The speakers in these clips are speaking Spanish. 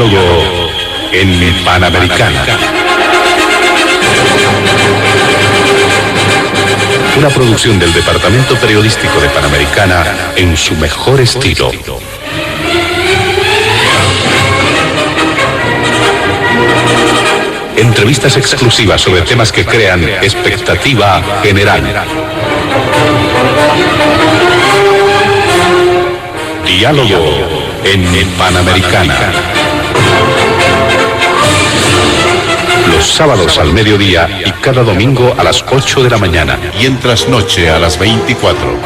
Diálogo en Panamericana. Una producción del Departamento Periodístico de Panamericana en su mejor estilo. Entrevistas exclusivas sobre temas que crean expectativa general. Diálogo en Panamericana. Los sábados al mediodía y cada domingo a las 8 de la mañana. Y en trasnoche a las 24.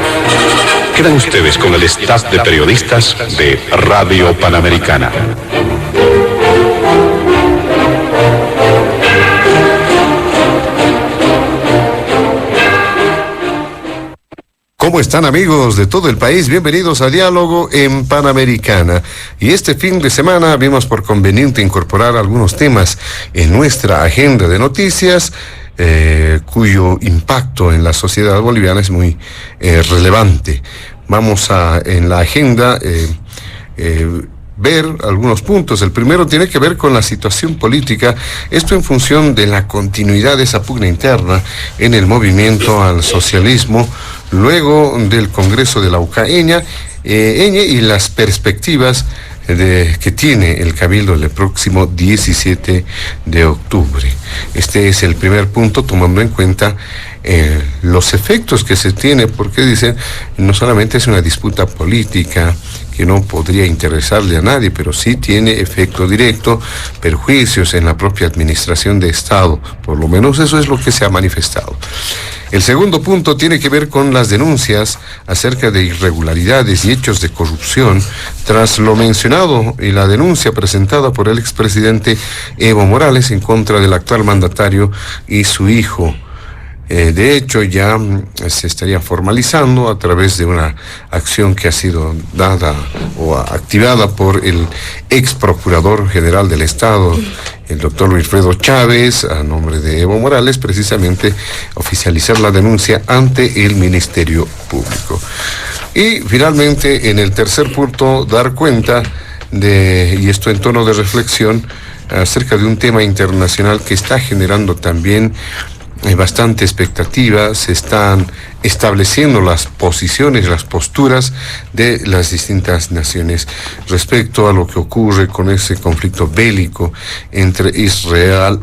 Quedan ustedes con el staff de periodistas de Radio Panamericana. ¿Cómo están, amigos de todo el país? Bienvenidos a Diálogo en Panamericana. Y este fin de semana vimos por conveniente incorporar algunos temas en nuestra agenda de noticias, cuyo impacto en la sociedad boliviana es muy relevante. Vamos a, en la agenda, ver algunos puntos. El primero tiene que ver con la situación política, esto en función de la continuidad de esa pugna interna en el movimiento al socialismo, luego del Congreso de la UCAeña y las perspectivas que tiene el Cabildo el próximo 17 de octubre. Este es el primer punto, tomando en cuenta los efectos que se tiene, porque dicen, no solamente es una disputa política que no podría interesarle a nadie, pero sí tiene efecto directo, perjuicios en la propia administración de Estado. Por lo menos eso es lo que se ha manifestado. El segundo punto tiene que ver con las denuncias acerca de irregularidades y hechos de corrupción tras lo mencionado y la denuncia presentada por el expresidente Evo Morales en contra del actual mandatario y su hijo. De hecho, ya se estaría formalizando a través de una acción que ha sido dada o activada por el ex procurador general del Estado, el doctor Wilfredo Chávez, a nombre de Evo Morales, precisamente oficializar la denuncia ante el Ministerio Público. Y finalmente, en el tercer punto, dar cuenta y esto en tono de reflexión, acerca de un tema internacional que está generando también bastante expectativa. Se están estableciendo las posiciones, las posturas de las distintas naciones respecto a lo que ocurre con ese conflicto bélico entre Israel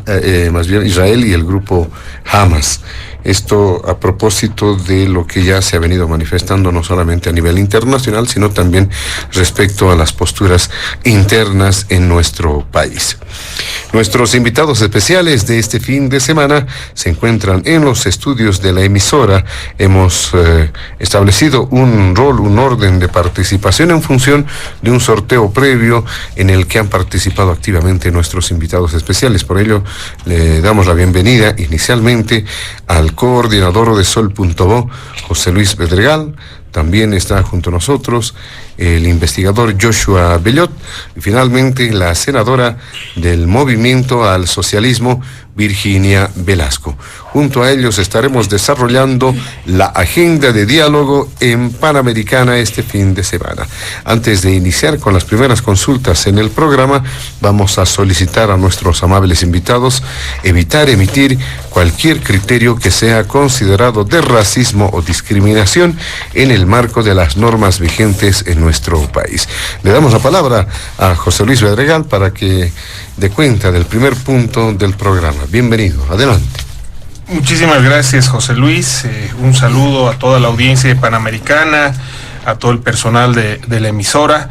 y el grupo Hamas. Esto a propósito de lo que ya se ha venido manifestando no solamente a nivel internacional, sino también respecto a las posturas internas en nuestro país. Nuestros invitados especiales de este fin de semana se encuentran en los estudios de la emisora. Hemos establecido un orden de participación en función de un sorteo previo en el que han participado activamente nuestros invitados especiales. Por ello, le damos la bienvenida inicialmente al coordinador de Sol.bo, José Luis Bedregal. También está junto a nosotros el investigador Joshua Bellot y finalmente la senadora del Movimiento al Socialismo, Virginia Velasco. Junto a ellos estaremos desarrollando la agenda de diálogo en Panamericana este fin de semana. Antes de iniciar con las primeras consultas en el programa, vamos a solicitar a nuestros amables invitados evitar emitir cualquier criterio que sea considerado de racismo o discriminación en el marco de las normas vigentes en nuestro país. Le damos la palabra a José Luis Bedregal para que dé cuenta del primer punto del programa. Bienvenido, adelante. Muchísimas gracias, José Luis. Un saludo a toda la audiencia de Panamericana, a todo el personal de la emisora.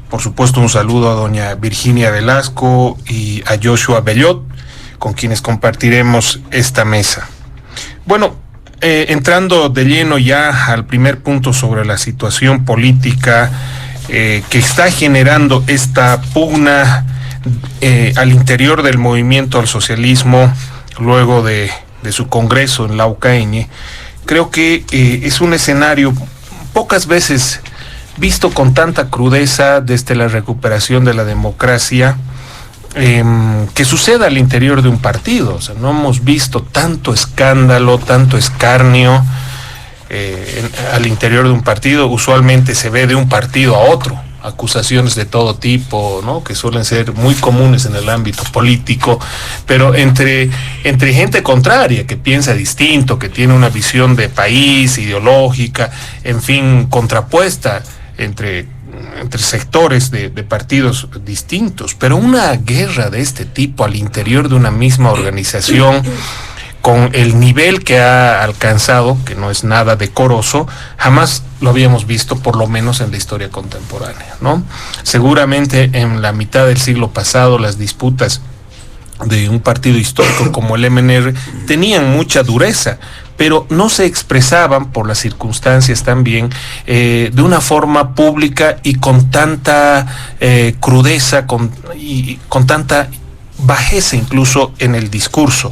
Por supuesto, un saludo a doña Virginia Velasco y a Joshua Bellot, con quienes compartiremos esta mesa. Bueno, entrando de lleno ya al primer punto sobre la situación política que está generando esta pugna al interior del movimiento al socialismo luego de su congreso en la UCAeña, creo que es un escenario pocas veces visto con tanta crudeza desde la recuperación de la democracia, que suceda al interior de un partido. O sea, no hemos visto tanto escándalo, tanto escarnio al interior de un partido. Usualmente se ve de un partido a otro, acusaciones de todo tipo, ¿no? Que suelen ser muy comunes en el ámbito político, pero entre gente contraria, que piensa distinto, que tiene una visión de país, ideológica, en fin, contrapuesta entre sectores de partidos distintos, pero una guerra de este tipo al interior de una misma organización, con el nivel que ha alcanzado, que no es nada decoroso, jamás lo habíamos visto, por lo menos en la historia contemporánea, ¿no? Seguramente en la mitad del siglo pasado las disputas de un partido histórico como el MNR tenían mucha dureza, pero no se expresaban por las circunstancias también de una forma pública y con tanta crudeza, con tanta bajeza incluso en el discurso.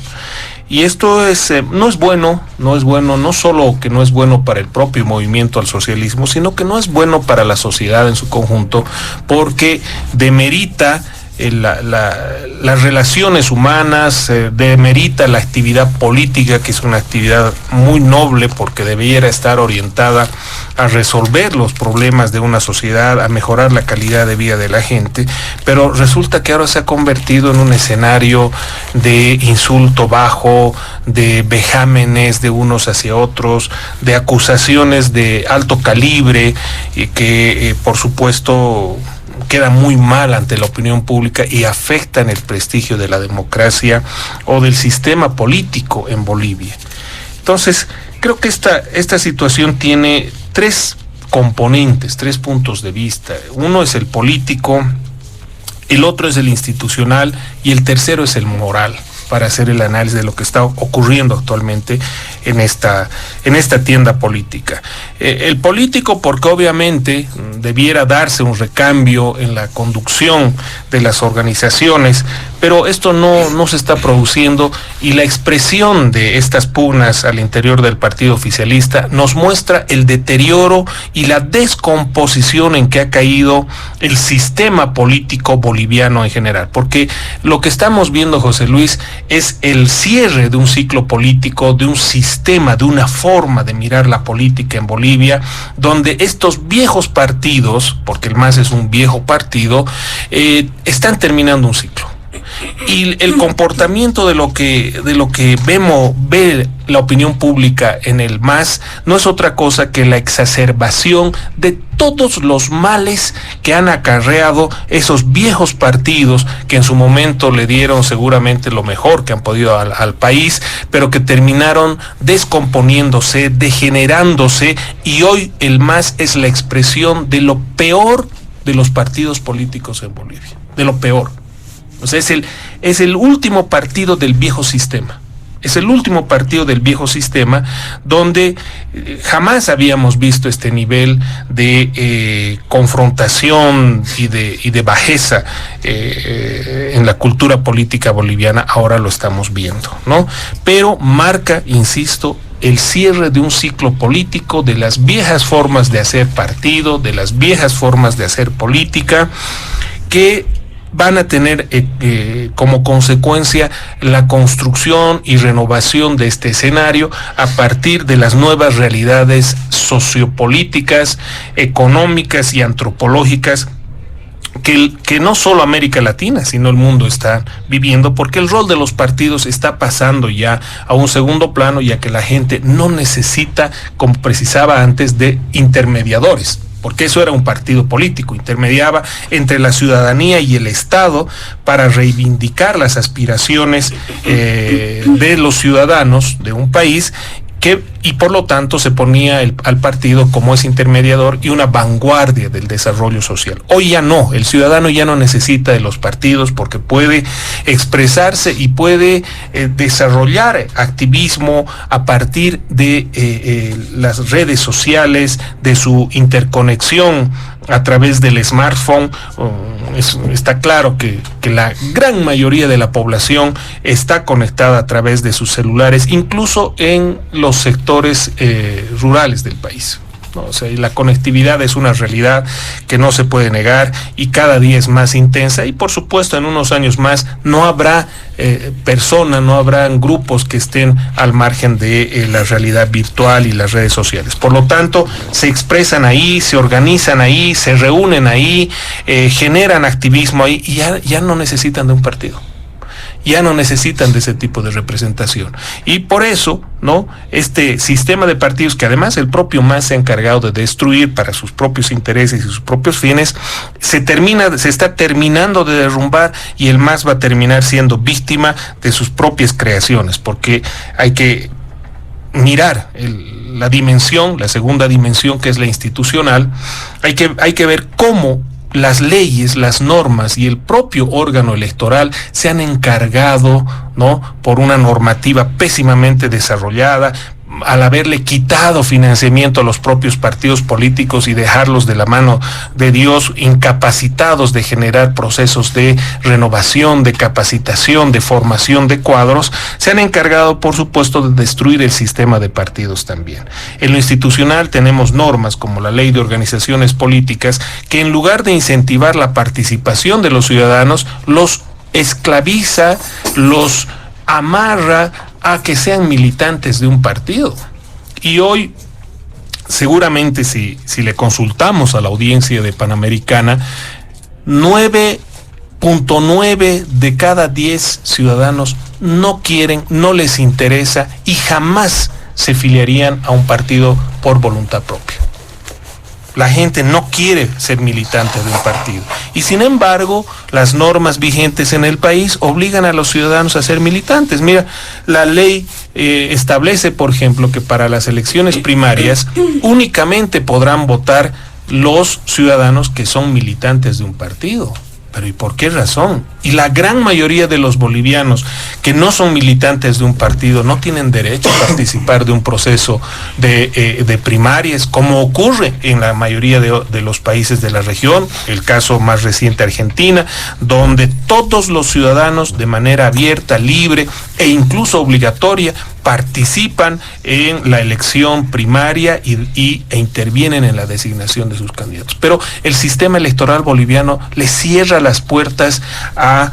Y esto no es bueno, no solo que no es bueno para el propio movimiento al socialismo, sino que no es bueno para la sociedad en su conjunto, porque demerita las relaciones humanas, demerita la actividad política, que es una actividad muy noble porque debiera estar orientada a resolver los problemas de una sociedad, a mejorar la calidad de vida de la gente, pero resulta que ahora se ha convertido en un escenario de insulto bajo, de vejámenes de unos hacia otros, de acusaciones de alto calibre, que por supuesto queda muy mal ante la opinión pública y afectan el prestigio de la democracia o del sistema político en Bolivia. Entonces, creo que esta situación tiene tres componentes, tres puntos de vista. Uno es el político, el otro es el institucional y el tercero es el moral, para hacer el análisis de lo que está ocurriendo actualmente en esta tienda política. El político, porque obviamente debiera darse un recambio en la conducción de las organizaciones, pero esto no se está produciendo, y la expresión de estas pugnas al interior del partido oficialista nos muestra el deterioro y la descomposición en que ha caído el sistema político boliviano en general, porque lo que estamos viendo, José Luis, es el cierre de un ciclo político, de un sistema, de una forma de mirar la política en Bolivia, donde estos viejos partidos, porque el MAS es un viejo partido, están terminando un ciclo. Y el comportamiento de lo que ve la opinión pública en el MAS no es otra cosa que la exacerbación de todos los males que han acarreado esos viejos partidos, que en su momento le dieron seguramente lo mejor que han podido al país, pero que terminaron descomponiéndose, degenerándose, y hoy el MAS es la expresión de lo peor de los partidos políticos en Bolivia, de lo peor. O sea, es el último partido del viejo sistema. Es el último partido del viejo sistema, donde jamás habíamos visto este nivel de confrontación y de bajeza en la cultura política boliviana. Ahora lo estamos viendo, ¿no? Pero marca, insisto, el cierre de un ciclo político, de las viejas formas de hacer partido, de las viejas formas de hacer política, que van a tener como consecuencia la construcción y renovación de este escenario a partir de las nuevas realidades sociopolíticas, económicas y antropológicas que no solo América Latina, sino el mundo está viviendo, porque el rol de los partidos está pasando ya a un segundo plano, ya que la gente no necesita, como precisaba antes, de intermediadores, porque eso era un partido político, intermediaba entre la ciudadanía y el Estado para reivindicar las aspiraciones de los ciudadanos de un país, y por lo tanto se ponía al partido como ese intermediador y una vanguardia del desarrollo social. Hoy ya no, el ciudadano ya no necesita de los partidos, porque puede expresarse y puede desarrollar activismo a partir de las redes sociales, de su interconexión a través del smartphone. Está claro que la gran mayoría de la población está conectada a través de sus celulares, incluso en los sectores rurales del país. ¿no? O sea, y la conectividad es una realidad que no se puede negar y cada día es más intensa, y por supuesto en unos años más no habrá personas, no habrán grupos que estén al margen de la realidad virtual y las redes sociales. Por lo tanto, se expresan ahí, se organizan ahí, se reúnen ahí, generan activismo ahí, y ya no necesitan de un partido. Ya no necesitan de ese tipo de representación. Y por eso, ¿no?, este sistema de partidos, que además el propio MAS se ha encargado de destruir para sus propios intereses y sus propios fines, se está terminando de derrumbar, y el MAS va a terminar siendo víctima de sus propias creaciones, porque hay que mirar la dimensión, la segunda dimensión, que es la institucional. Hay que ver cómo las leyes, las normas y el propio órgano electoral se han encargado, ¿no?, por una normativa pésimamente desarrollada, al haberle quitado financiamiento a los propios partidos políticos y dejarlos de la mano de Dios, incapacitados de generar procesos de renovación, de capacitación, de formación de cuadros, se han encargado, por supuesto, de destruir el sistema de partidos también. En lo institucional tenemos normas como la Ley de Organizaciones Políticas, que en lugar de incentivar la participación de los ciudadanos, los esclaviza, los amarra a que sean militantes de un partido. Y hoy, seguramente, si le consultamos a la audiencia de Panamericana, 9.9 de cada 10 ciudadanos no quieren, no les interesa y jamás se filiarían a un partido por voluntad propia. La gente no quiere ser militante de un partido. Y sin embargo, las normas vigentes en el país obligan a los ciudadanos a ser militantes. Mira, la ley establece, por ejemplo, que para las elecciones primarias únicamente podrán votar los ciudadanos que son militantes de un partido. Pero ¿y por qué razón? Y la gran mayoría de los bolivianos que no son militantes de un partido no tienen derecho a participar de un proceso de primarias, como ocurre en la mayoría de los países de la región. El caso más reciente, Argentina, donde todos los ciudadanos, de manera abierta, libre e incluso obligatoria, participan en la elección primaria e intervienen en la designación de sus candidatos. Pero el sistema electoral boliviano le cierra las puertas a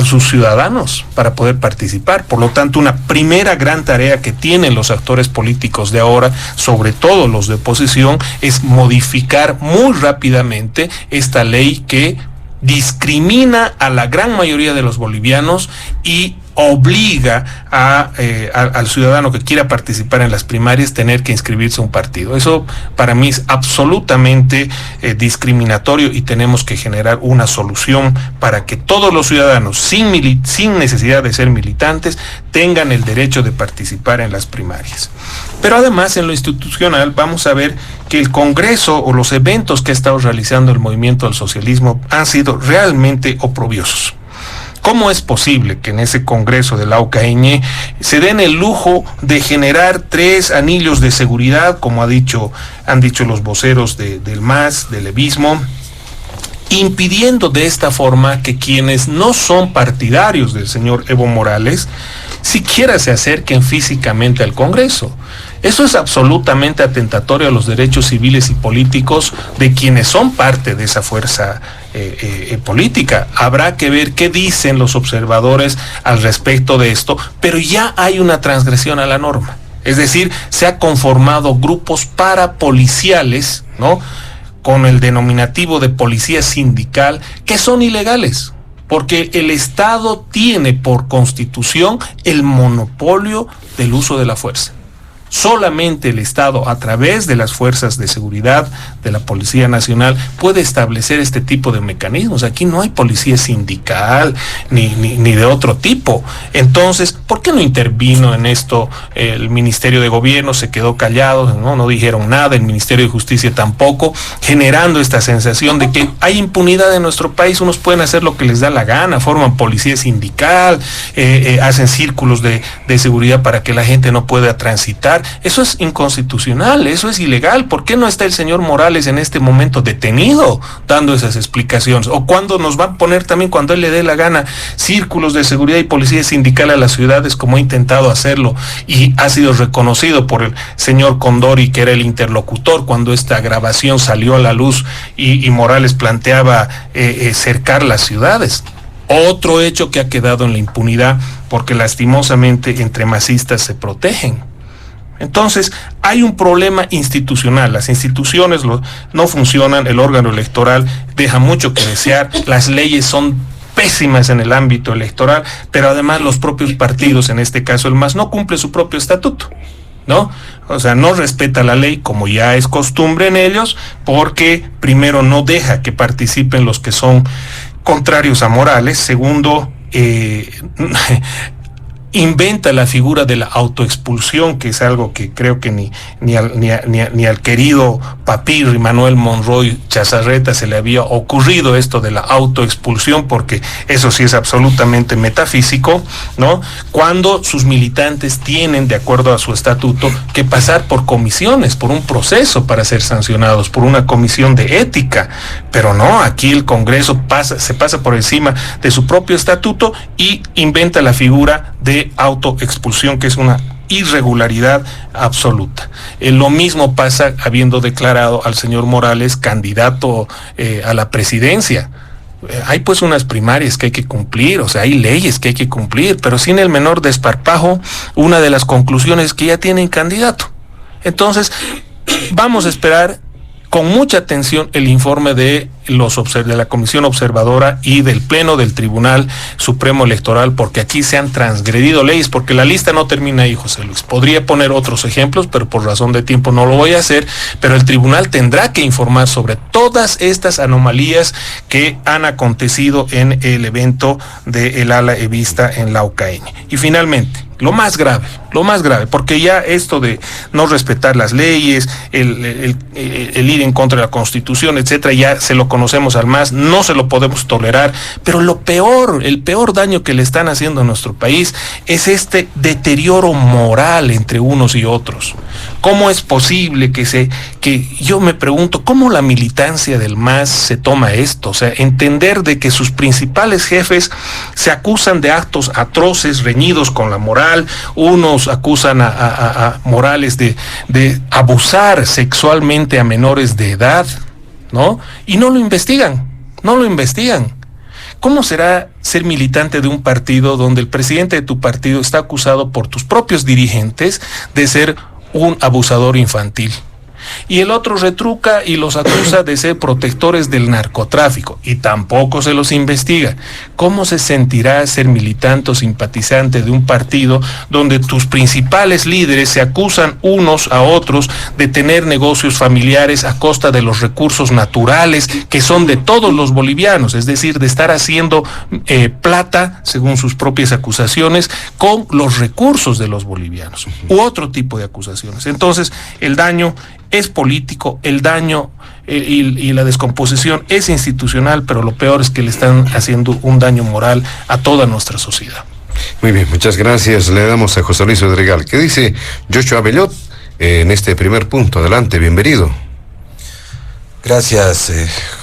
sus ciudadanos para poder participar. Por lo tanto, una primera gran tarea que tienen los actores políticos de ahora, sobre todo los de oposición, es modificar muy rápidamente esta ley que discrimina a la gran mayoría de los bolivianos y obliga al ciudadano que quiera participar en las primarias tener que inscribirse a un partido. Eso para mí es absolutamente discriminatorio, y tenemos que generar una solución para que todos los ciudadanos, sin necesidad de ser militantes, tengan el derecho de participar en las primarias. Pero además, en lo institucional, vamos a ver que el Congreso o los eventos que ha estado realizando el movimiento al socialismo han sido realmente oprobiosos. ¿Cómo es posible que en ese Congreso de la UCAeñe se den el lujo de generar 3 anillos de seguridad, como han dicho los voceros del MAS, del levismo, impidiendo de esta forma que quienes no son partidarios del señor Evo Morales siquiera se acerquen físicamente al Congreso? Eso es absolutamente atentatorio a los derechos civiles y políticos de quienes son parte de esa fuerza política. Habrá que ver qué dicen los observadores al respecto de esto, pero ya hay una transgresión a la norma. Es decir, se ha conformado grupos parapoliciales, ¿no?, con el denominativo de policía sindical, que son ilegales, porque el Estado tiene por constitución el monopolio del uso de la fuerza. Solamente el Estado, a través de las fuerzas de seguridad de la Policía Nacional, puede establecer este tipo de mecanismos. Aquí no hay policía sindical ni de otro tipo. Entonces, ¿por qué no intervino en esto el Ministerio de Gobierno? Se quedó callado, no dijeron nada, el Ministerio de Justicia tampoco, generando esta sensación de que hay impunidad en nuestro país, unos pueden hacer lo que les da la gana, forman policía sindical, hacen círculos de seguridad para que la gente no pueda transitar. Eso es inconstitucional, eso es ilegal. ¿Por qué no está el señor Morales en este momento detenido dando esas explicaciones? O cuando nos va a poner también, cuando él le dé la gana, círculos de seguridad y policía sindical a las ciudades, como ha intentado hacerlo y ha sido reconocido por el señor Condori, que era el interlocutor cuando esta grabación salió a la luz y Morales planteaba cercar las ciudades. Otro hecho que ha quedado en la impunidad, porque lastimosamente entre masistas se protegen. Entonces, hay un problema institucional. Las instituciones no funcionan, el órgano electoral deja mucho que desear, las leyes son pésimas en el ámbito electoral, pero además los propios partidos, en este caso el MAS, no cumple su propio estatuto, ¿no? O sea, no respeta la ley, como ya es costumbre en ellos, porque primero no deja que participen los que son contrarios a Morales. Segundo, inventa la figura de la autoexpulsión, que es algo que creo que ni al querido papirri Manuel Monroy Chazarreta se le había ocurrido esto de la autoexpulsión, porque eso sí es absolutamente metafísico, ¿no? Cuando sus militantes tienen, de acuerdo a su estatuto, que pasar por comisiones, por un proceso para ser sancionados, por una comisión de ética. Pero no, aquí el Congreso se pasa por encima de su propio estatuto y inventa la figura de autoexpulsión, que es una irregularidad absoluta. Lo mismo pasa habiendo declarado al señor Morales candidato a la presidencia. Hay pues unas primarias que hay que cumplir, o sea, hay leyes que hay que cumplir, pero sin el menor desparpajo, una de las conclusiones es que ya tienen candidato. Entonces, vamos a esperar con mucha atención el informe de la Comisión Observadora y del Pleno del Tribunal Supremo Electoral, porque aquí se han transgredido leyes, porque la lista no termina ahí, José Luis. Podría poner otros ejemplos, pero por razón de tiempo no lo voy a hacer, pero el tribunal tendrá que informar sobre todas estas anomalías que han acontecido en el evento del ala evista en Laucaeña. Y finalmente, lo más grave, porque ya esto de no respetar las leyes, el ir en contra de la Constitución, etcétera, ya se lo conocemos al MAS, no se lo podemos tolerar, pero el peor daño que le están haciendo a nuestro país es este deterioro moral entre unos y otros. ¿Cómo es posible que yo me pregunto, cómo la militancia del MAS se toma esto? O sea, entender de que sus principales jefes se acusan de actos atroces, reñidos con la moral. Unos acusan a Morales de abusar sexualmente a menores de edad, ¿no? Y no lo investigan. ¿Cómo será ser militante de un partido donde el presidente de tu partido está acusado por tus propios dirigentes de ser un abusador infantil? Y el otro retruca y los acusa de ser protectores del narcotráfico y tampoco se los investiga. ¿Cómo se sentirá ser militante o simpatizante de un partido donde tus principales líderes se acusan unos a otros de tener negocios familiares a costa de los recursos naturales que son de todos los bolivianos? Es decir, de estar haciendo plata, según sus propias acusaciones, con los recursos de los bolivianos, u otro tipo de acusaciones. Entonces, el daño es político, el daño y la descomposición es institucional, pero lo peor es que le están haciendo un daño moral a toda nuestra sociedad. Muy bien, muchas gracias. Le damos a José Luis Bedregal. ¿Qué dice Joshua Bellot en este primer punto? Adelante, bienvenido. Gracias,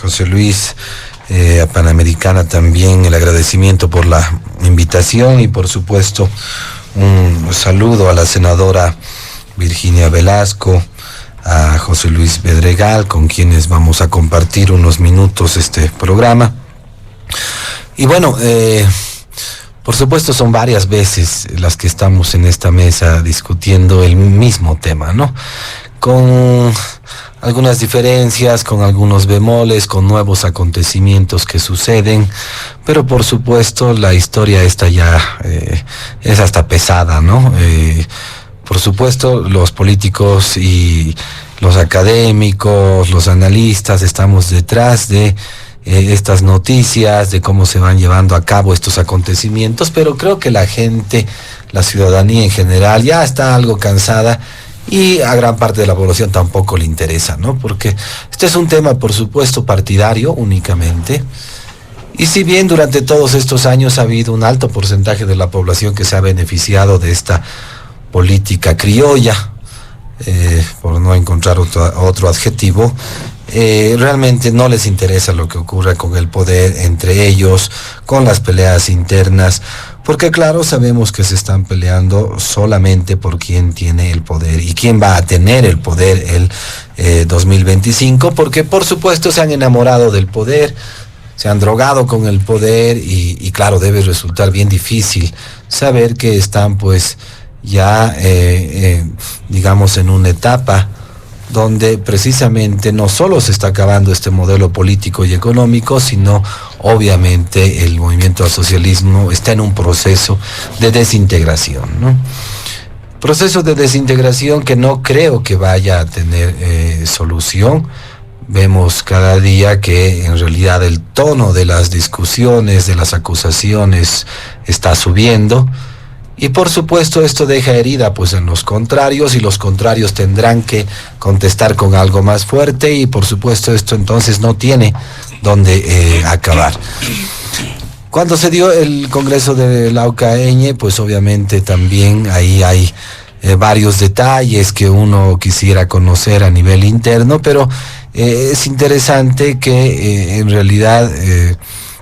José Luis. A Panamericana también el agradecimiento por la invitación y por supuesto un saludo a la senadora Virginia Velasco, a José Luis Bedregal, con quienes vamos a compartir unos minutos este programa. Y bueno, por supuesto son varias veces las que estamos en esta mesa discutiendo el mismo tema, ¿no? Con algunas diferencias, con algunos bemoles, con nuevos acontecimientos que suceden, pero por supuesto la historia esta ya es hasta pesada, ¿no? Por supuesto, los políticos y los académicos, los analistas, estamos detrás de estas noticias, de cómo se van llevando a cabo estos acontecimientos, pero creo que la gente, la ciudadanía en general, ya está algo cansada y a gran parte de la población tampoco le interesa, ¿no? Porque este es un tema, por supuesto, partidario únicamente. Y si bien durante todos estos años ha habido un alto porcentaje de la población que se ha beneficiado de esta política criolla, por no encontrar otro adjetivo, realmente no les interesa lo que ocurra con el poder entre ellos, con las peleas internas, porque claro, sabemos que se están peleando solamente por quién tiene el poder y quién va a tener el poder el 2025, porque por supuesto se han enamorado del poder, se han drogado con el poder y claro, debe resultar bien difícil saber que están pues ya digamos en una etapa donde precisamente no solo se está acabando este modelo político y económico, sino obviamente el movimiento al socialismo está en un proceso de desintegración, ¿no? Proceso de desintegración que no creo que vaya a tener solución. Vemos cada día que en realidad el tono de las discusiones, de las acusaciones está subiendo. Y por supuesto esto deja herida pues en los contrarios, y los contrarios tendrán que contestar con algo más fuerte, y por supuesto esto entonces no tiene dónde acabar. Cuando se dio el Congreso de Laucaeñe, pues obviamente también ahí hay varios detalles que uno quisiera conocer a nivel interno, pero es interesante que en realidad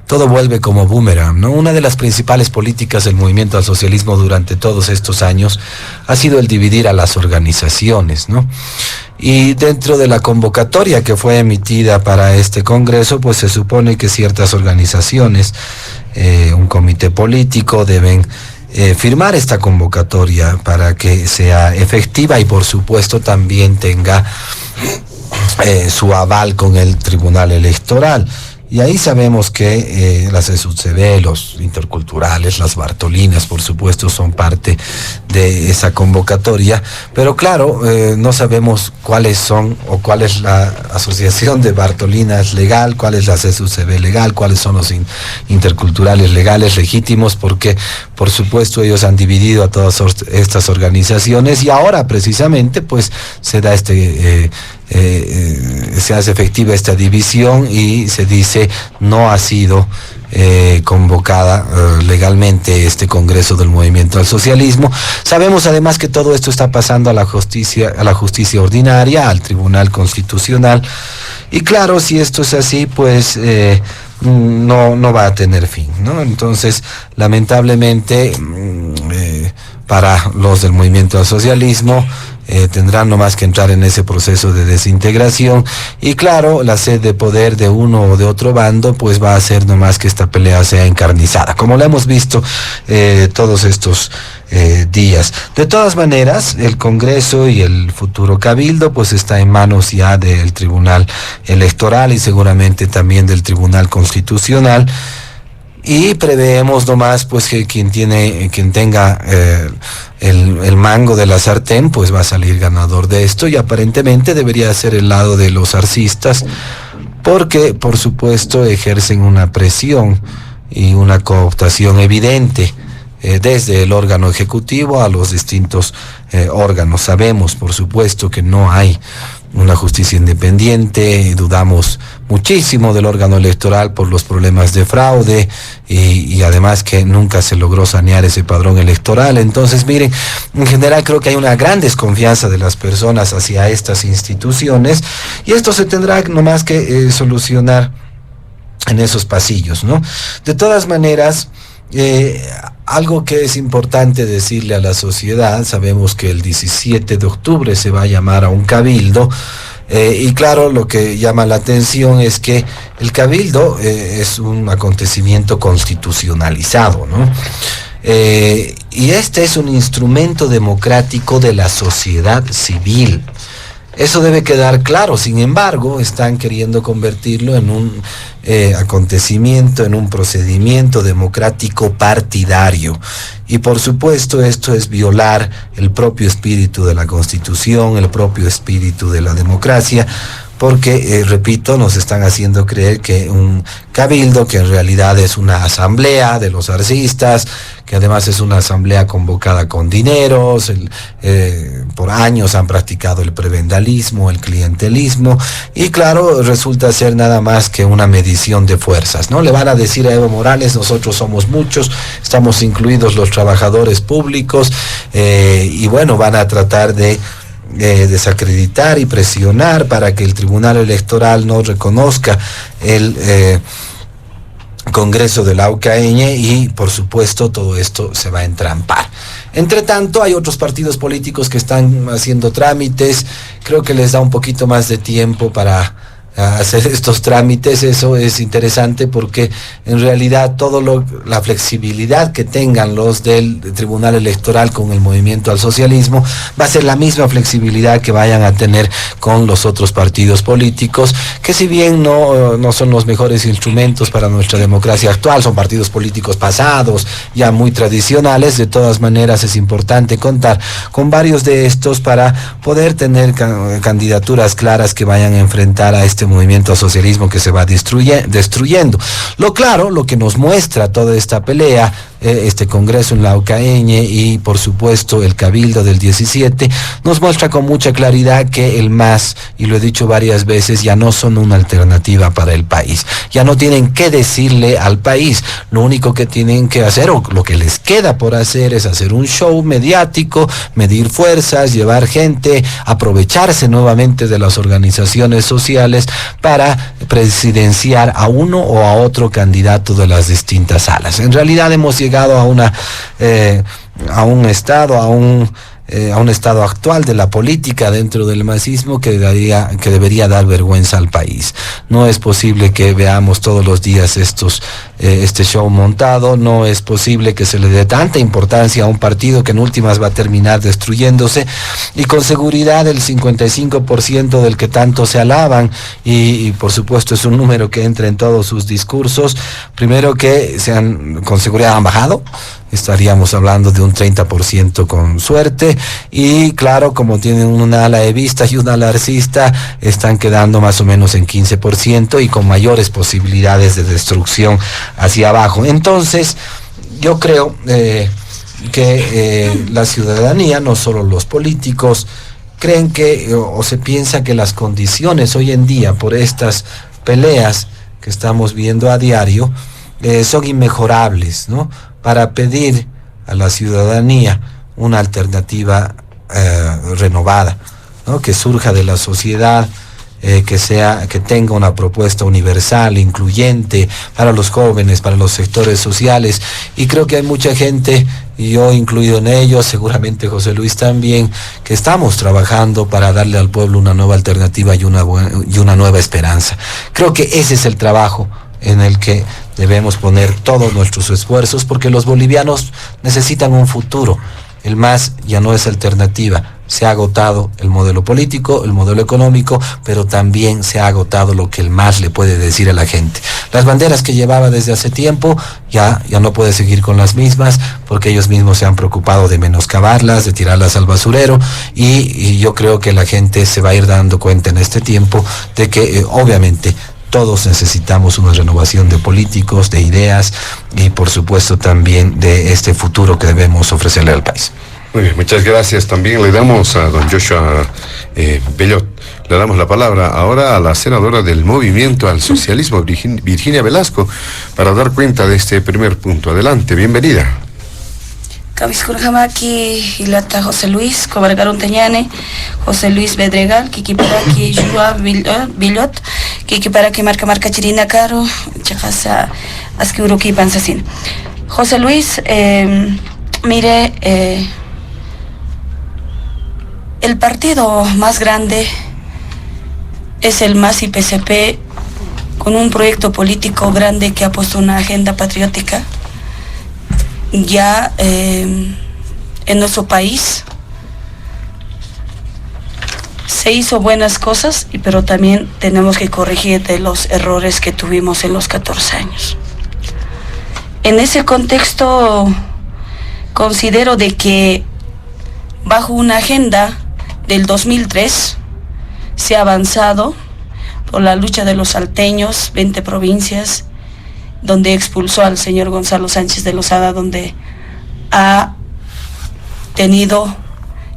todo vuelve como boomerang, ¿no? Una de las principales políticas del movimiento al socialismo durante todos estos años ha sido el dividir a las organizaciones, ¿no? Y dentro de la convocatoria que fue emitida para este congreso, pues se supone que ciertas organizaciones, un comité político, deben firmar esta convocatoria para que sea efectiva y por supuesto también tenga su aval con el Tribunal Electoral. Y ahí sabemos que las ESUCB, los interculturales, las Bartolinas, por supuesto, son parte de esa convocatoria. Pero claro, no sabemos cuáles son o cuál es la asociación de Bartolinas legal, cuál es la ESUCB legal, cuáles son los interculturales legales legítimos, porque por supuesto ellos han dividido a todas estas organizaciones, y ahora precisamente pues se da se hace efectiva esta división y se dice no ha sido convocada legalmente este Congreso del Movimiento al Socialismo. Sabemos además que todo esto está pasando a la justicia ordinaria, al Tribunal Constitucional, y claro, si esto es así, pues no va a tener fin, ¿no? Entonces, lamentablemente, para los del Movimiento al Socialismo, tendrán nomás que entrar en ese proceso de desintegración, y claro, la sed de poder de uno o de otro bando pues va a hacer nomás que esta pelea sea encarnizada, como lo hemos visto todos estos días. De todas maneras, el Congreso y el futuro Cabildo pues está en manos ya del Tribunal Electoral y seguramente también del Tribunal Constitucional, y preveemos nomás pues que quien tenga el mango de la sartén pues va a salir ganador de esto, y aparentemente debería ser el lado de los arcistas, porque por supuesto ejercen una presión y una cooptación evidente desde el órgano ejecutivo a los distintos órganos. Sabemos por supuesto que no hay una justicia independiente, dudamos muchísimo del órgano electoral por los problemas de fraude y además que nunca se logró sanear ese padrón electoral. Entonces, miren, en general creo que hay una gran desconfianza de las personas hacia estas instituciones, y esto se tendrá nomás que solucionar en esos pasillos, ¿no? De todas maneras, algo que es importante decirle a la sociedad: sabemos que el 17 de octubre se va a llamar a un cabildo, y claro, lo que llama la atención es que el cabildo es un acontecimiento constitucionalizado, ¿no? Y este es un instrumento democrático de la sociedad civil. Eso debe quedar claro. Sin embargo, están queriendo convertirlo en un acontecimiento, en un procedimiento democrático partidario. Y por supuesto esto es violar el propio espíritu de la Constitución, el propio espíritu de la democracia, porque, repito, nos están haciendo creer que un cabildo, que en realidad es una asamblea de los arcistas, que además es una asamblea convocada con dineros, por años han practicado el prebendalismo, el clientelismo, y claro, resulta ser nada más que una medición de fuerzas, ¿no? Le van a decir a Evo Morales: nosotros somos muchos, estamos incluidos los trabajadores públicos, y bueno, van a tratar de desacreditar y presionar para que el Tribunal Electoral no reconozca el Congreso de la Aucaeñe, y por supuesto todo esto se va a entrampar. Entre tanto, hay otros partidos políticos que están haciendo trámites. Creo que les da un poquito más de tiempo para hacer estos trámites. Eso es interesante porque en realidad la flexibilidad que tengan los del Tribunal Electoral con el Movimiento al Socialismo va a ser la misma flexibilidad que vayan a tener con los otros partidos políticos, que si bien no son los mejores instrumentos para nuestra democracia actual, son partidos políticos pasados, ya muy tradicionales. De todas maneras es importante contar con varios de estos para poder tener candidaturas claras que vayan a enfrentar a este movimiento al socialismo que se va destruyendo. Lo que nos muestra toda esta pelea, este Congreso en la Aucaeñe y por supuesto el Cabildo del 17, nos muestra con mucha claridad que el MAS, y lo he dicho varias veces, ya no son una alternativa para el país. Ya no tienen que decirle al país. Lo único que tienen que hacer, o lo que les queda por hacer, es hacer un show mediático, medir fuerzas, llevar gente, aprovecharse nuevamente de las organizaciones sociales para presidenciar a uno o a otro candidato de las distintas salas. En realidad hemos llegado a un estado actual de la política dentro del masismo que debería dar vergüenza al país. No es posible que veamos todos los días este show montado. No es posible que se le dé tanta importancia a un partido que en últimas va a terminar destruyéndose, y con seguridad el 55% del que tanto se alaban, y por supuesto es un número que entra en todos sus discursos, primero que con seguridad han bajado. Estaríamos hablando de un 30% con suerte, y claro, como tienen una ala evista y una ala arcista, están quedando más o menos en 15% y con mayores posibilidades de destrucción hacia abajo. Entonces, yo creo que la ciudadanía, no solo los políticos, creen que o se piensa que las condiciones hoy en día por estas peleas que estamos viendo a diario son inmejorables, ¿no?, para pedir a la ciudadanía una alternativa renovada, ¿no?, que surja de la sociedad, que tenga una propuesta universal, incluyente para los jóvenes, para los sectores sociales. Y creo que hay mucha gente, y yo incluido en ellos, seguramente José Luis también, que estamos trabajando para darle al pueblo una nueva alternativa y una nueva esperanza. Creo que ese es el trabajo en el que debemos poner todos nuestros esfuerzos, porque los bolivianos necesitan un futuro. El MAS ya no es alternativa. Se ha agotado el modelo político, el modelo económico, pero también se ha agotado lo que el MAS le puede decir a la gente. Las banderas que llevaba desde hace tiempo ya no puede seguir con las mismas, porque ellos mismos se han preocupado de menoscabarlas, de tirarlas al basurero, y yo creo que la gente se va a ir dando cuenta en este tiempo de que obviamente todos necesitamos una renovación de políticos, de ideas, y por supuesto también de este futuro que debemos ofrecerle al país. Muy bien, muchas gracias. También le damos a don Joshua Bellot, le damos la palabra ahora a la senadora del Movimiento al Socialismo, Virginia Velasco, para dar cuenta de este primer punto. Adelante, bienvenida. Cabiscurjamaki Ilata José Luis, Cobargarón Teñane, José Luis Bedregal, Kikiparaki Joshua Bellot, Kikiparaki Marca Chirina Caro, Chajasa Askiuruki Pansasin. José Luis, mire, el partido más grande es el MAS y PCP, con un proyecto político grande que ha puesto una agenda patriótica. Ya en nuestro país se hizo buenas cosas, pero también tenemos que corregir de los errores que tuvimos en los 14 años. En ese contexto, considero de que bajo una agenda del 2003 se ha avanzado por la lucha de los salteños, 20 provincias, donde expulsó al señor Gonzalo Sánchez de Lozada, donde ha tenido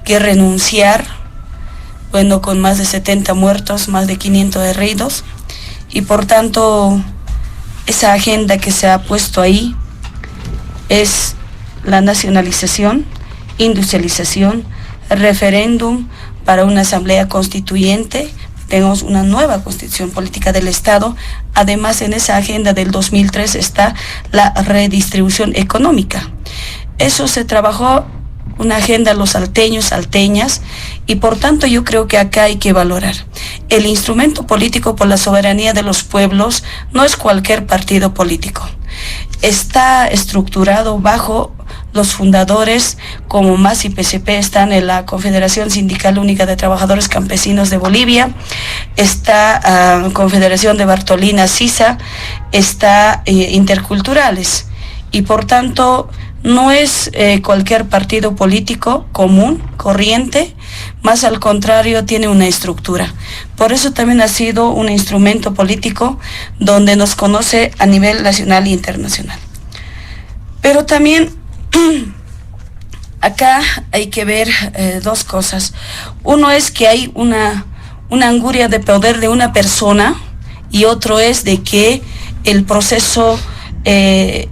que renunciar, bueno, con más de 70 muertos, más de 500 heridos, y por tanto esa agenda que se ha puesto ahí es la nacionalización, industrialización, referéndum, para una asamblea constituyente, tenemos una nueva constitución política del Estado. Además, en esa agenda del 2003 está la redistribución económica. Eso se trabajó, una agenda los salteños, salteñas, y por tanto yo creo que acá hay que valorar. El instrumento político por la soberanía de los pueblos no es cualquier partido político. Está estructurado bajo los fundadores, como MAS y PCP están en la Confederación Sindical Única de Trabajadores Campesinos de Bolivia, está Confederación de Bartolina Sisa, está Interculturales, y por tanto no es cualquier partido político común, corriente, más al contrario tiene una estructura. Por eso también ha sido un instrumento político donde nos conoce a nivel nacional e internacional. Pero también acá hay que ver dos cosas. Uno es que hay una anguria de poder de una persona, y otro es de que el proceso de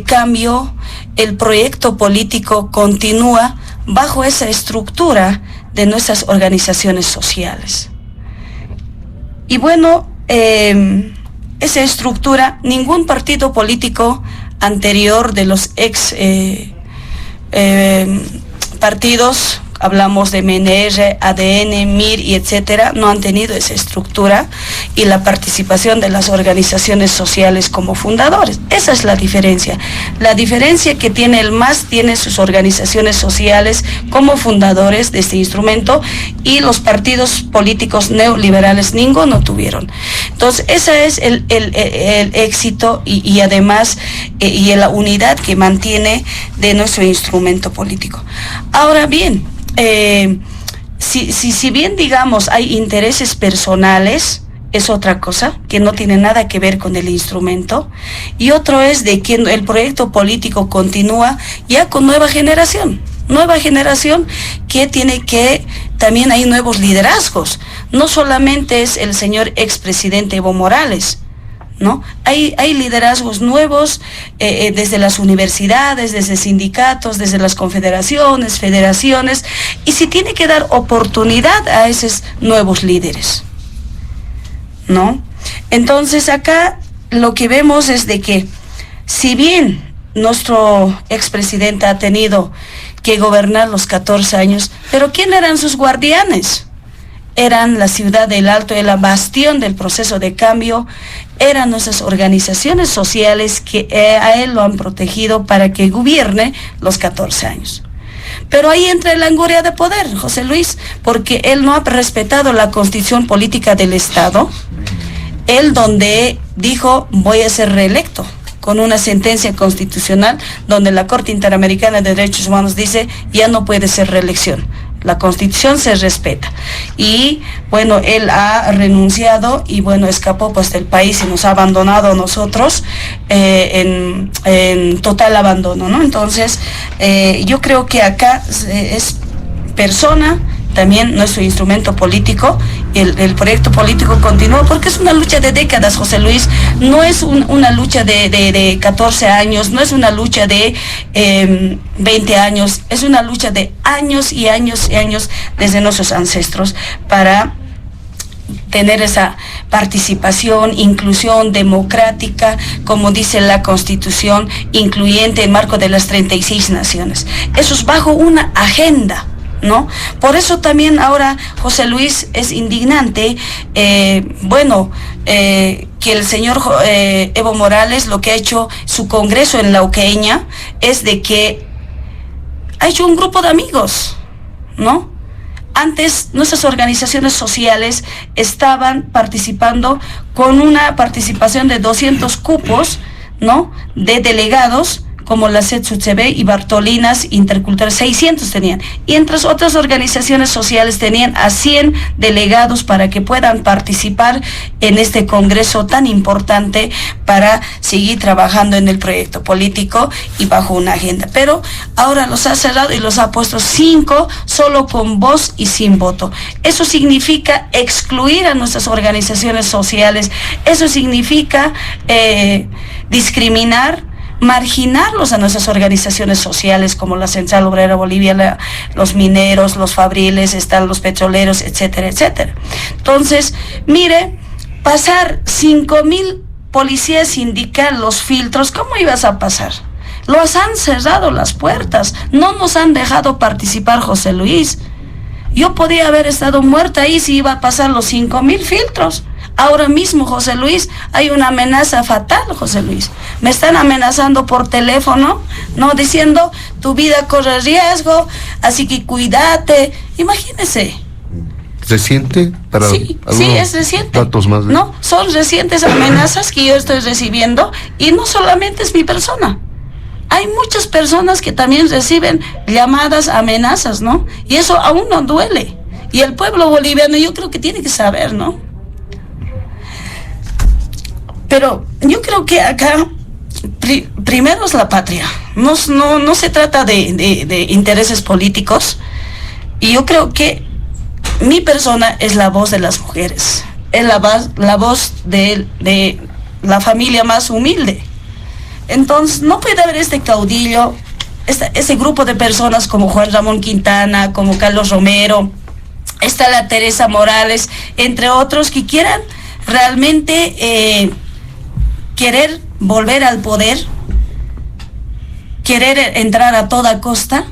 cambio, el proyecto político continúa bajo esa estructura de nuestras organizaciones sociales. Y bueno, esa estructura, ningún partido político anterior de los partidos, hablamos de MNR, ADN, MIR y etcétera, no han tenido esa estructura y la participación de las organizaciones sociales como fundadores. Esa es la diferencia. La diferencia que tiene el MAS, tiene sus organizaciones sociales como fundadores de este instrumento, y los partidos políticos neoliberales ninguno tuvieron. Entonces, ese es el éxito y además y la unidad que mantiene de nuestro instrumento político. Ahora bien, si bien digamos hay intereses personales, es otra cosa que no tiene nada que ver con el instrumento, y otro es de que el proyecto político continúa ya con nueva generación que tiene que, también hay nuevos liderazgos, no solamente es el señor expresidente Evo Morales, ¿no? Hay liderazgos nuevos desde las universidades, desde sindicatos, desde las confederaciones, federaciones, y se tiene que dar oportunidad a esos nuevos líderes, ¿no? Entonces acá lo que vemos es de que, si bien nuestro expresidente ha tenido que gobernar los 14 años, pero ¿quién eran sus guardianes? Eran la ciudad del Alto, el bastión del proceso de cambio, eran nuestras organizaciones sociales que a él lo han protegido para que gobierne los 14 años. Pero ahí entra la anguria de poder, José Luis, porque él no ha respetado la constitución política del Estado, él donde dijo voy a ser reelecto, con una sentencia constitucional donde la Corte Interamericana de Derechos Humanos dice ya no puede ser reelección. La Constitución se respeta. Y bueno, él ha renunciado y bueno, escapó pues del país y nos ha abandonado a nosotros en total abandono, ¿no? Entonces, yo creo que acá es persona, también nuestro instrumento político, el proyecto político continúa, porque es una lucha de décadas, José Luis, no es una lucha de 14 años, no es una lucha de 20 años, es una lucha de años y años y años desde nuestros ancestros para tener esa participación, inclusión democrática, como dice la Constitución, incluyente en marco de las 36 naciones. Eso es bajo una agenda, ¿no? Por eso también ahora, José Luis, es indignante, que el señor Evo Morales, lo que ha hecho su congreso en Lauqueña, es de que ha hecho un grupo de amigos, ¿no? Antes nuestras organizaciones sociales estaban participando con una participación de 200 cupos, ¿no?, de delegados, como la CETSUCB y Bartolinas, Intercultural, 600 tenían. Y entre otras organizaciones sociales tenían a 100 delegados para que puedan participar en este congreso tan importante para seguir trabajando en el proyecto político y bajo una agenda. Pero ahora los ha cerrado y los ha puesto 5 solo con voz y sin voto. Eso significa excluir a nuestras organizaciones sociales, eso significa discriminar marginarlos a nuestras organizaciones sociales como la Central Obrera Boliviana, los mineros, los fabriles, están los petroleros, etcétera, etcétera. Entonces, mire, pasar 5.000 policías sindical los filtros, ¿cómo ibas a pasar? Los han cerrado las puertas, no nos han dejado participar, José Luis. Yo podía haber estado muerta ahí si iba a pasar los 5.000 filtros. Ahora mismo, José Luis, hay una amenaza fatal, José Luis. Me están amenazando por teléfono, ¿no? Diciendo, tu vida corre riesgo, así que cuídate. Imagínese. ¿Reciente? Sí, es reciente. Datos más no, son recientes amenazas que yo estoy recibiendo, y no solamente es mi persona. Hay muchas personas que también reciben llamadas, amenazas, ¿no? Y eso aún no duele. Y el pueblo boliviano yo creo que tiene que saber, ¿no? Pero yo creo que acá primero es la patria. No se trata de intereses políticos. Y yo creo que mi persona es la voz de las mujeres. Es la voz de la familia más humilde. Entonces, no puede haber este caudillo, ese grupo de personas como Juan Ramón Quintana, como Carlos Romero, está la Teresa Morales, entre otros, que quieran realmente querer volver al poder, querer entrar a toda costa.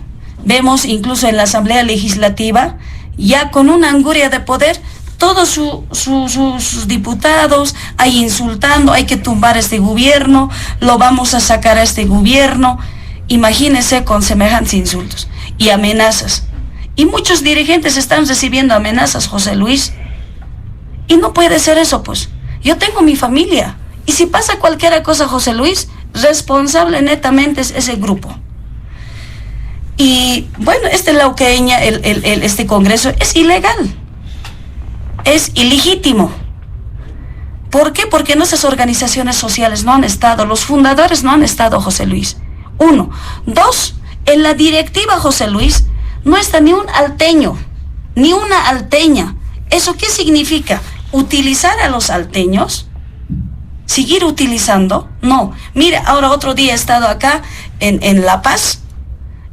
Vemos incluso en la Asamblea Legislativa, ya con una anguria de poder, todos sus diputados ahí insultando, hay que tumbar este gobierno, lo vamos a sacar a este gobierno. Imagínense con semejantes insultos y amenazas. Y muchos dirigentes están recibiendo amenazas, José Luis. Y no puede ser eso, pues. Yo tengo mi familia. Y si pasa cualquier cosa, José Luis, responsable netamente es ese grupo. Y bueno, Lauqueña, este congreso es ilegal. Es ilegítimo. ¿Por qué? Porque nuestras organizaciones sociales no han estado, los fundadores no han estado, José Luis. 1. 2. En la directiva, José Luis, no está ni un alteño, ni una alteña. ¿Eso qué significa? ¿Utilizar a los alteños? ¿Seguir utilizando? No. Mire, ahora otro día he estado acá en La Paz,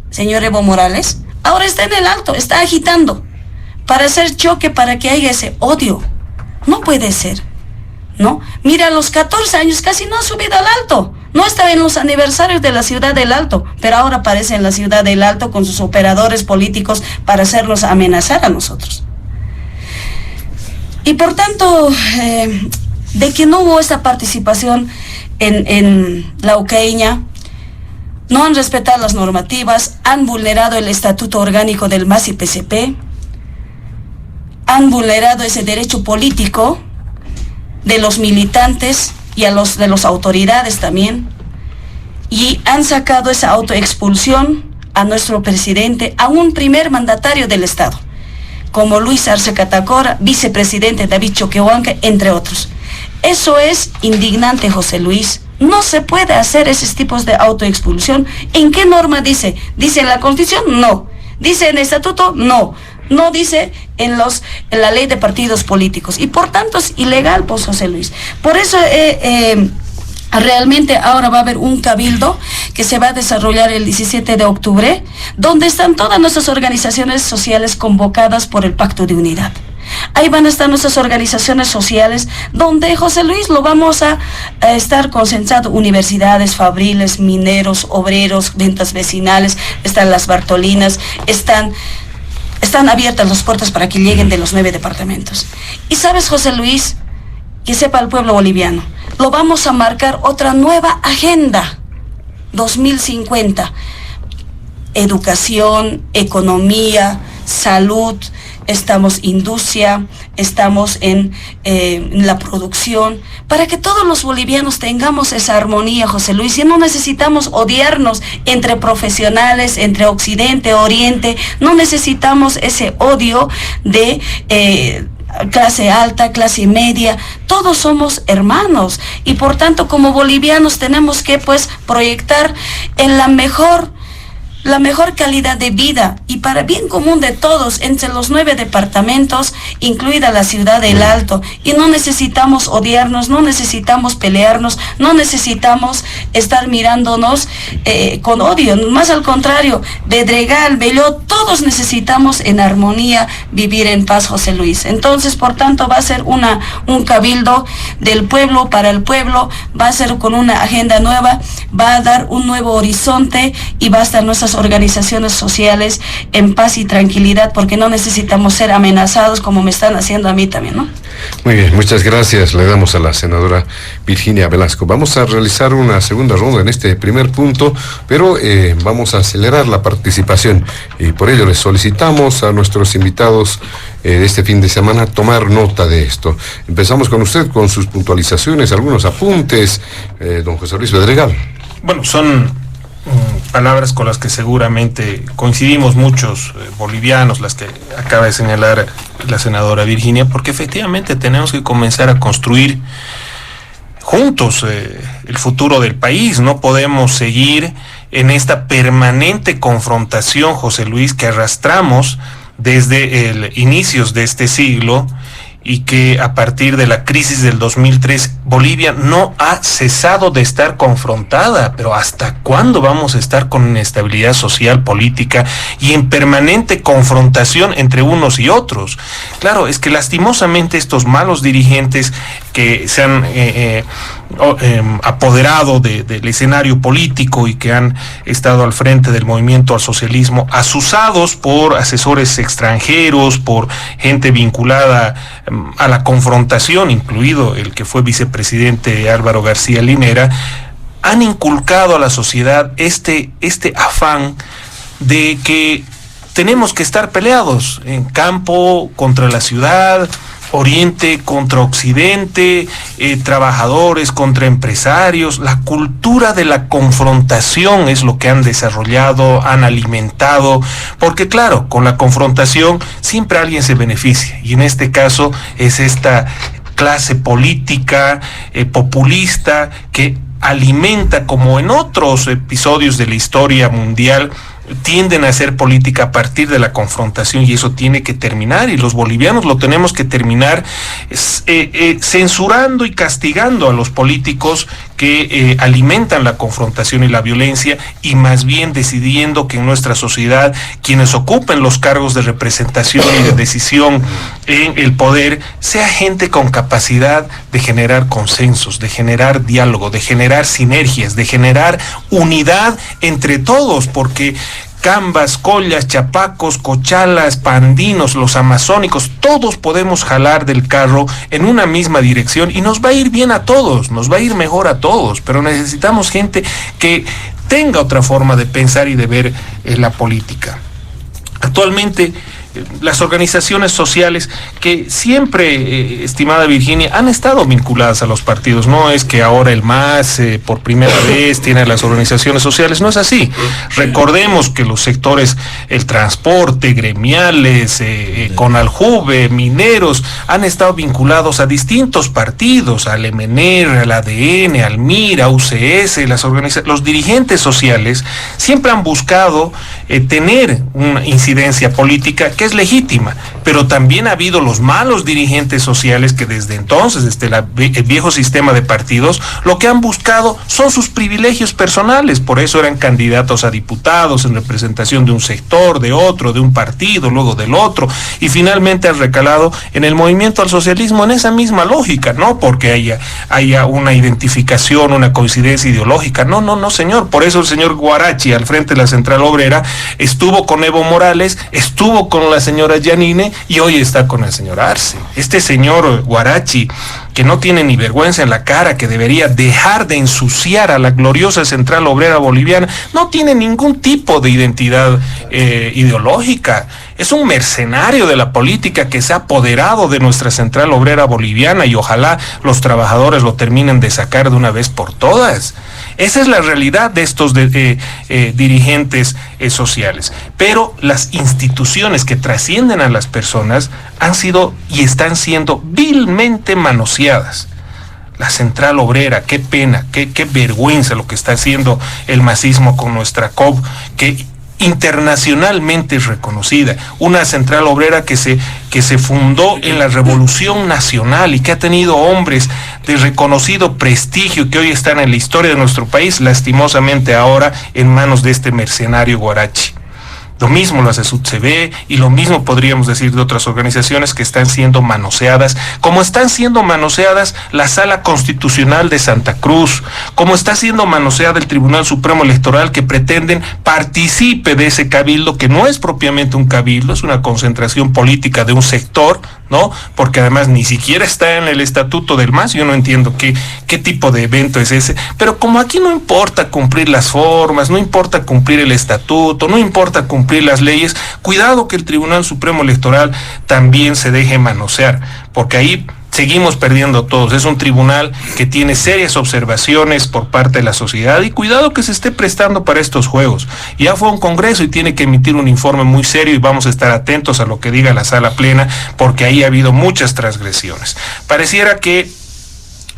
señor Evo Morales, ahora está en el Alto, está agitando para hacer choque, para que haya ese odio. No puede ser, ¿no? Mira, a los 14 años casi no ha subido al Alto. No estaba en los aniversarios de la ciudad del Alto, pero ahora aparece en la ciudad del Alto con sus operadores políticos para hacernos amenazar a nosotros. Y por tanto, de que no hubo esta participación en Lauqueña, no han respetado las normativas, han vulnerado el estatuto orgánico del MAS y PCP, han vulnerado ese derecho político de los militantes y de las autoridades también, y han sacado esa autoexpulsión a nuestro presidente, a un primer mandatario del Estado, como Luis Arce Catacora, vicepresidente David Choquehuanca, entre otros. Eso es indignante, José Luis. No se puede hacer esos tipos de autoexpulsión. ¿En qué norma dice? ¿Dice en la Constitución? No. ¿Dice en el Estatuto? No. No dice en la ley de partidos políticos. Y por tanto es ilegal, pues, José Luis. Por eso realmente ahora va a haber un cabildo que se va a desarrollar el 17 de octubre, donde están todas nuestras organizaciones sociales convocadas por el Pacto de Unidad. Ahí van a estar nuestras organizaciones sociales, donde, José Luis, lo vamos a estar concentrado: universidades, fabriles, mineros, obreros, ventas vecinales, están las Bartolinas, están abiertas las puertas para que lleguen de los 9 departamentos. Y sabes, José Luis, que sepa el pueblo boliviano, lo vamos a marcar otra nueva agenda 2050. Educación, economía, salud, estamos industria, estamos en la producción, para que todos los bolivianos tengamos esa armonía, José Luis, y no necesitamos odiarnos entre profesionales, entre Occidente, Oriente, no necesitamos ese odio de clase alta, clase media, todos somos hermanos, y por tanto como bolivianos tenemos que, pues, proyectar en la mejor la mejor calidad de vida y para bien común de todos entre los 9 departamentos, incluida la ciudad del Alto. Y no necesitamos odiarnos, no necesitamos pelearnos, no necesitamos estar mirándonos con odio. Más al contrario, Bedregal, Belló, todos necesitamos en armonía vivir en paz, José Luis. Entonces, por tanto, va a ser un cabildo del pueblo para el pueblo, va a ser con una agenda nueva, va a dar un nuevo horizonte y va a estar nuestras organizaciones sociales en paz y tranquilidad, porque no necesitamos ser amenazados como me están haciendo a mí también, ¿no? Muy bien, muchas gracias. Le damos a la senadora Virginia Velasco. Vamos a realizar una segunda ronda en este primer punto, pero vamos a acelerar la participación y por ello les solicitamos a nuestros invitados de este fin de semana tomar nota de esto. Empezamos con usted, con sus puntualizaciones, algunos apuntes, don José Luis Bedregal. Bueno, son palabras con las que seguramente coincidimos muchos bolivianos, las que acaba de señalar la senadora Virginia, porque efectivamente tenemos que comenzar a construir juntos el futuro del país. No podemos seguir en esta permanente confrontación, José Luis, que arrastramos desde inicios de este siglo, y que a partir de la crisis del 2003 Bolivia no ha cesado de estar confrontada. Pero ¿hasta cuándo vamos a estar con inestabilidad social, política y en permanente confrontación entre unos y otros? Claro, es que lastimosamente estos malos dirigentes que se han apoderado del escenario político y que han estado al frente del movimiento al socialismo, asusados por asesores extranjeros, por gente vinculada a la confrontación, incluido el que fue vicepresidente Álvaro García Linera, han inculcado a la sociedad este afán de que tenemos que estar peleados en campo contra la ciudad, Oriente contra Occidente, trabajadores contra empresarios. La cultura de la confrontación es lo que han desarrollado, han alimentado, porque claro, con la confrontación siempre alguien se beneficia, y en este caso es esta clase política populista que alimenta, como en otros episodios de la historia mundial, tienden a hacer política a partir de la confrontación, y eso tiene que terminar, y los bolivianos lo tenemos que terminar censurando y castigando a los políticos que alimentan la confrontación y la violencia, y más bien decidiendo que en nuestra sociedad quienes ocupen los cargos de representación y de decisión en el poder sea gente con capacidad de generar consensos, de generar diálogo, de generar sinergias, de generar unidad entre todos, porque Cambas, Collas, Chapacos, Cochalas, Pandinos, los amazónicos, todos podemos jalar del carro en una misma dirección y nos va a ir bien a todos, nos va a ir mejor a todos, pero necesitamos gente que tenga otra forma de pensar y de ver la política. Actualmente, las organizaciones sociales que siempre, estimada Virginia, han estado vinculadas a los partidos. No es que ahora el MAS por primera vez tiene las organizaciones sociales, no es así. Recordemos que los sectores, el transporte, gremiales, Conaljuve, mineros, han estado vinculados a distintos partidos, al MNR, al ADN, al MIR, a UCS, los dirigentes sociales siempre han buscado tener una incidencia política que es legítima, pero también ha habido los malos dirigentes sociales que desde entonces, desde el viejo sistema de partidos, lo que han buscado son sus privilegios personales. Por eso eran candidatos a diputados en representación de un sector, de otro, de un partido, luego del otro, y finalmente han recalado en el movimiento al socialismo en esa misma lógica, no porque haya una identificación, una coincidencia ideológica, no señor. Por eso el señor Guarachi al frente de la Central Obrera estuvo con Evo Morales, estuvo con la señora Yanine y hoy está con el señor Arce. Este señor Guarachi, que no tiene ni vergüenza en la cara, que debería dejar de ensuciar a la gloriosa Central Obrera Boliviana, no tiene ningún tipo de identidad ideológica. Es un mercenario de la política que se ha apoderado de nuestra Central Obrera Boliviana, y ojalá los trabajadores lo terminen de sacar de una vez por todas. Esa es la realidad de estos dirigentes sociales. Pero las instituciones que trascienden a las personas han sido y están siendo vilmente manoseadas. La Central Obrera, qué pena, qué vergüenza lo que está haciendo el masismo con nuestra COP, que internacionalmente reconocida, una central obrera que se fundó en la Revolución Nacional y que ha tenido hombres de reconocido prestigio que hoy están en la historia de nuestro país, lastimosamente ahora en manos de este mercenario Guarachi. Lo mismo lo hace SUTCB y lo mismo podríamos decir de otras organizaciones que están siendo manoseadas, como están siendo manoseadas la Sala Constitucional de Santa Cruz, como está siendo manoseada el Tribunal Supremo Electoral, que pretenden participe de ese cabildo, que no es propiamente un cabildo, es una concentración política de un sector, ¿no? Porque además ni siquiera está en el estatuto del MAS. Yo no entiendo qué tipo de evento es ese, pero como aquí no importa cumplir las formas, no importa cumplir el estatuto, no importa cumplir las leyes, cuidado que el Tribunal Supremo Electoral también se deje manosear, porque ahí seguimos perdiendo todos. Es un tribunal que tiene serias observaciones por parte de la sociedad y cuidado que se esté prestando para estos juegos. Ya fue un congreso y tiene que emitir un informe muy serio y vamos a estar atentos a lo que diga la sala plena, porque ahí ha habido muchas transgresiones. Pareciera que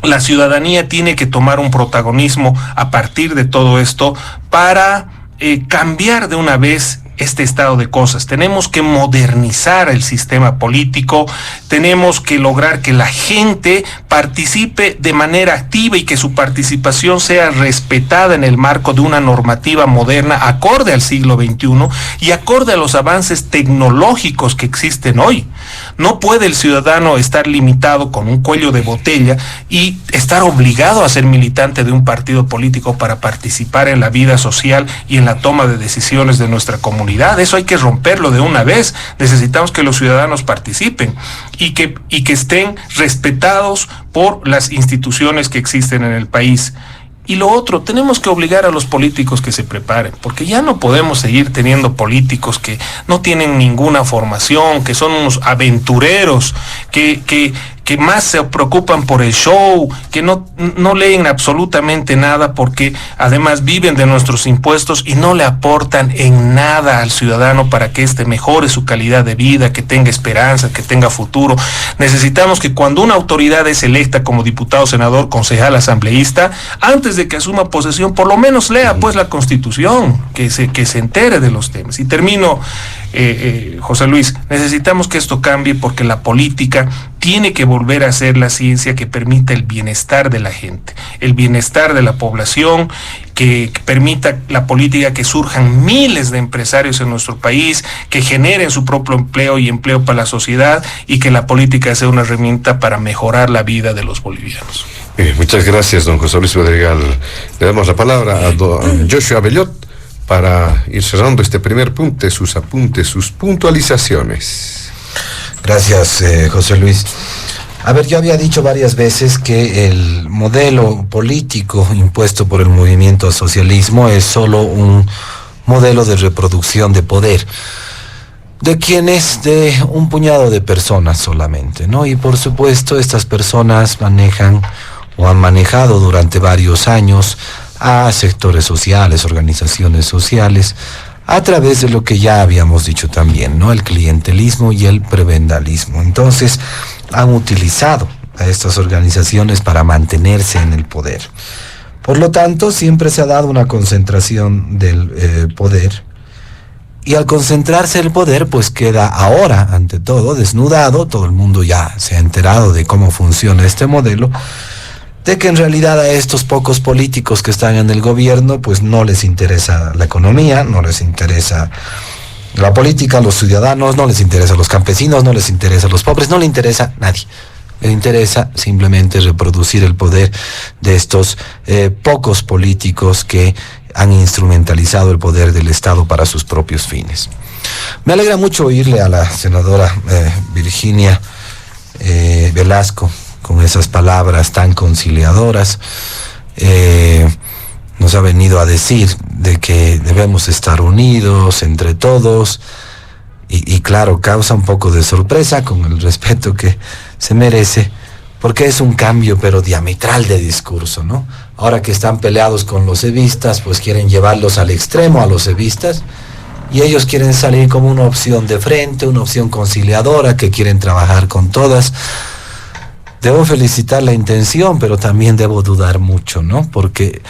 la ciudadanía tiene que tomar un protagonismo a partir de todo esto para cambiar de una vez este estado de cosas. Tenemos que modernizar el sistema político, tenemos que lograr que la gente participe de manera activa y que su participación sea respetada en el marco de una normativa moderna acorde al siglo XXI y acorde a los avances tecnológicos que existen hoy. No puede el ciudadano estar limitado con un cuello de botella y estar obligado a ser militante de un partido político para participar en la vida social y en la toma de decisiones de nuestra comunidad. Eso hay que romperlo de una vez. Necesitamos que los ciudadanos participen y que estén respetados por las instituciones que existen en el país. Y lo otro, tenemos que obligar a los políticos que se preparen, porque ya no podemos seguir teniendo políticos que no tienen ninguna formación, que son unos aventureros, que más se preocupan por el show, que no leen absolutamente nada, porque además viven de nuestros impuestos y no le aportan en nada al ciudadano para que éste mejore su calidad de vida, que tenga esperanza, que tenga futuro. Necesitamos que cuando una autoridad es electa como diputado, senador, concejal, asambleísta, antes de que asuma posesión, por lo menos lea pues la Constitución, que se entere de los temas. Y termino, José Luis, necesitamos que esto cambie, porque la política tiene que volver a ser la ciencia que permita el bienestar de la gente, el bienestar de la población, que permita la política que surjan miles de empresarios en nuestro país, que generen su propio empleo y empleo para la sociedad, y que la política sea una herramienta para mejorar la vida de los bolivianos. Muchas gracias, don José Luis Madrigal. Le damos la palabra a don Joshua Bellot para ir cerrando este primer punto, sus apuntes, sus puntualizaciones. Gracias, José Luis. A ver, yo había dicho varias veces que el modelo político impuesto por el movimiento al socialismo es solo un modelo de reproducción de poder. ¿De quiénes? De un puñado de personas solamente, ¿no? Y por supuesto, estas personas manejan o han manejado durante varios años a sectores sociales, organizaciones sociales, a través de lo que ya habíamos dicho también, ¿no? El clientelismo y el prebendalismo. Entonces, han utilizado a estas organizaciones para mantenerse en el poder. Por lo tanto, siempre se ha dado una concentración del poder. Y al concentrarse el poder, pues queda ahora, ante todo, desnudado. Todo el mundo ya se ha enterado de cómo funciona este modelo, de que en realidad a estos pocos políticos que están en el gobierno, pues no les interesa la economía, no les interesa la política, los ciudadanos, no les interesa los campesinos, no les interesa los pobres, no le interesa a nadie. Le interesa simplemente reproducir el poder de estos pocos políticos que han instrumentalizado el poder del Estado para sus propios fines. Me alegra mucho oírle a la senadora Virginia Velasco con esas palabras tan conciliadoras. Nos ha venido a decir de que debemos estar unidos entre todos y claro, causa un poco de sorpresa, con el respeto que se merece, porque es un cambio pero diametral de discurso, ¿no? Ahora que están peleados con los evistas, pues quieren llevarlos al extremo a los evistas, y ellos quieren salir como una opción de frente, una opción conciliadora, que quieren trabajar con todas. Debo felicitar la intención, pero también debo dudar mucho, ¿no? Porque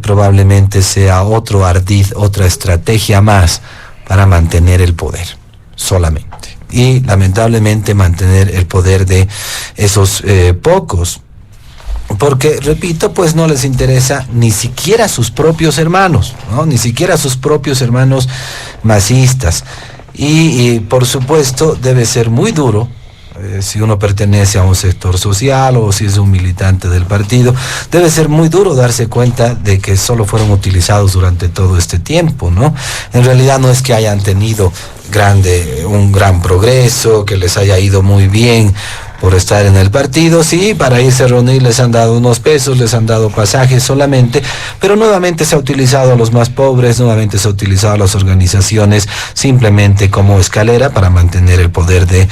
probablemente sea otro ardid, otra estrategia más para mantener el poder, solamente. Y lamentablemente mantener el poder de esos pocos. Porque, repito, pues no les interesa ni siquiera a sus propios hermanos, ¿no? Ni siquiera a sus propios hermanos masistas. Y por supuesto debe ser muy duro, si uno pertenece a un sector social o si es un militante del partido, debe ser muy duro darse cuenta de que solo fueron utilizados durante todo este tiempo, ¿no? En realidad no es que hayan tenido un gran progreso, que les haya ido muy bien por estar en el partido, sí, para irse a reunir les han dado unos pesos, les han dado pasajes solamente, pero nuevamente se ha utilizado a los más pobres, nuevamente se ha utilizado a las organizaciones simplemente como escalera para mantener el poder de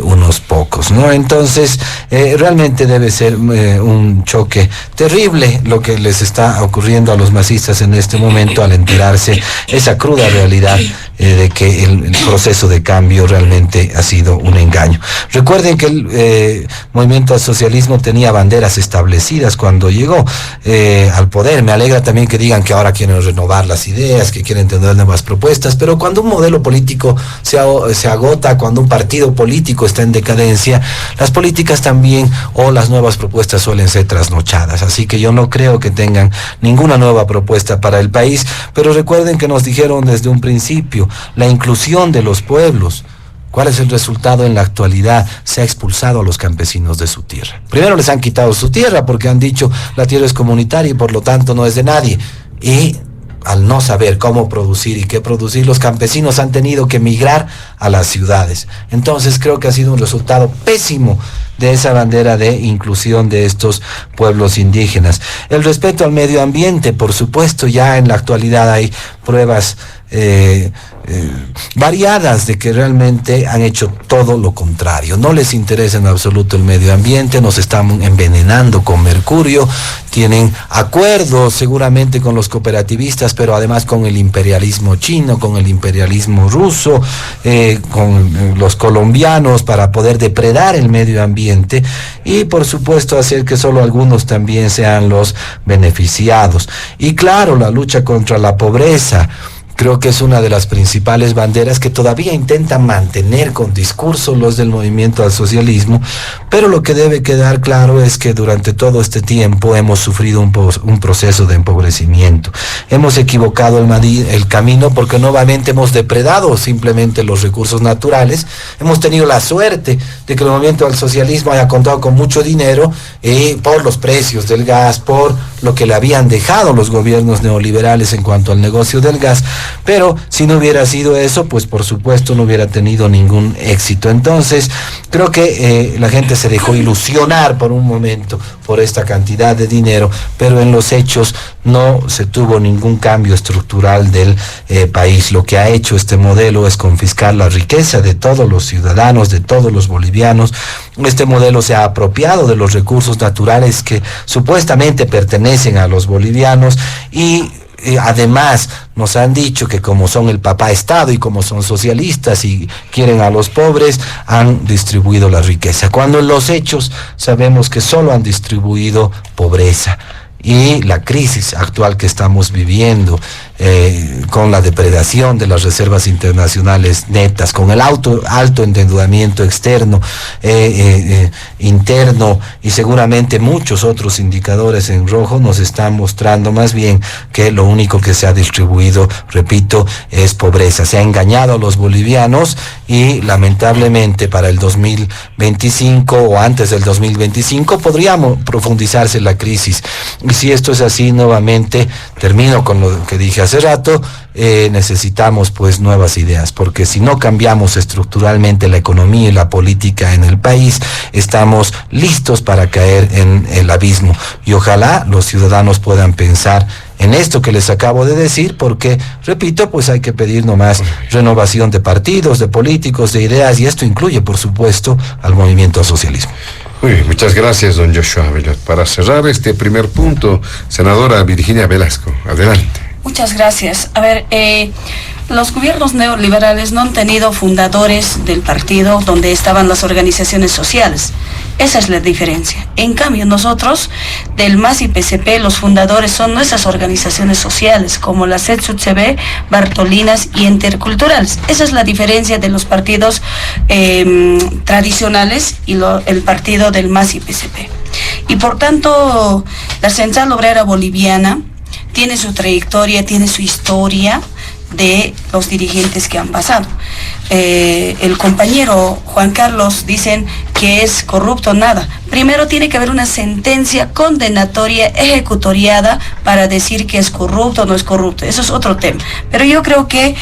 unos pocos, ¿no? Entonces, realmente debe ser un choque terrible lo que les está ocurriendo a los masistas en este momento al enterarse esa cruda realidad de que el proceso de cambio realmente ha sido un engaño. Recuerden que el movimiento al socialismo tenía banderas establecidas cuando llegó al poder. Me alegra también que digan que ahora quieren renovar las ideas, que quieren tener nuevas propuestas, pero cuando un modelo político se agota, cuando un partido político está en decadencia, las políticas también o las nuevas propuestas suelen ser trasnochadas. Así que yo no creo que tengan ninguna nueva propuesta para el país, pero recuerden que nos dijeron desde un principio la inclusión de los pueblos. ¿Cuál es el resultado en la actualidad? Se ha expulsado a los campesinos de su tierra. Primero les han quitado su tierra porque han dicho la tierra es comunitaria y por lo tanto no es de nadie. Y al no saber cómo producir y qué producir, los campesinos han tenido que migrar a las ciudades. Entonces creo que ha sido un resultado pésimo de esa bandera de inclusión de estos pueblos indígenas. El respeto al medio ambiente, por supuesto, ya en la actualidad hay pruebas variadas de que realmente han hecho todo lo contrario. No les interesa en absoluto el medio ambiente, nos están envenenando con mercurio, tienen acuerdos seguramente con los cooperativistas, pero además con el imperialismo chino, con el imperialismo ruso, con los colombianos para poder depredar el medio ambiente y por supuesto hacer que solo algunos también sean los beneficiados. Y claro, la lucha contra la pobreza. Creo que es una de las principales banderas que todavía intentan mantener con discurso los del movimiento al socialismo, pero lo que debe quedar claro es que durante todo este tiempo hemos sufrido un proceso de empobrecimiento. Hemos equivocado el camino porque nuevamente hemos depredado simplemente los recursos naturales. Hemos tenido la suerte de que el movimiento al socialismo haya contado con mucho dinero por los precios del gas, por lo que le habían dejado los gobiernos neoliberales en cuanto al negocio del gas. Pero si no hubiera sido eso, pues por supuesto no hubiera tenido ningún éxito. Entonces, creo que la gente se dejó ilusionar por un momento por esta cantidad de dinero, pero en los hechos no se tuvo ningún cambio estructural del país. Lo que ha hecho este modelo es confiscar la riqueza de todos los ciudadanos, de todos los bolivianos. Este modelo se ha apropiado de los recursos naturales que supuestamente pertenecen a los bolivianos y además nos han dicho que como son el papá Estado y como son socialistas y quieren a los pobres, han distribuido la riqueza, cuando en los hechos sabemos que solo han distribuido pobreza. Y la crisis actual que estamos viviendo, con la depredación de las reservas internacionales netas, con el alto endeudamiento externo, interno y seguramente muchos otros indicadores en rojo, nos están mostrando más bien que lo único que se ha distribuido, repito, es pobreza. Se ha engañado a los bolivianos y lamentablemente para el 2025 o antes del 2025 podríamos profundizarse la crisis. Y si esto es así, nuevamente termino con lo que dije hace rato, necesitamos pues nuevas ideas, porque si no cambiamos estructuralmente la economía y la política en el país, estamos listos para caer en el abismo. Y ojalá los ciudadanos puedan pensar en esto que les acabo de decir, porque, repito, pues hay que pedir nomás renovación de partidos, de políticos, de ideas, y esto incluye, por supuesto, al movimiento al socialismo. Muy bien, muchas gracias, don Joshua Abelot. Para cerrar este primer punto, senadora Virginia Velasco, adelante. Muchas gracias. A ver, los gobiernos neoliberales no han tenido fundadores del partido donde estaban las organizaciones sociales. Esa es la diferencia. En cambio, nosotros, del MAS y PCP, los fundadores son nuestras organizaciones sociales, como la CETSUTCB, Bartolinas y Interculturales. Esa es la diferencia de los partidos tradicionales y el partido del MAS y PCP. Y por tanto, la Central Obrera Boliviana tiene su trayectoria, tiene su historia de los dirigentes que han pasado. El compañero Juan Carlos dicen que es corrupto, nada. Primero tiene que haber una sentencia condenatoria ejecutoriada para decir que es corrupto o no es corrupto. Eso es otro tema. Pero yo creo que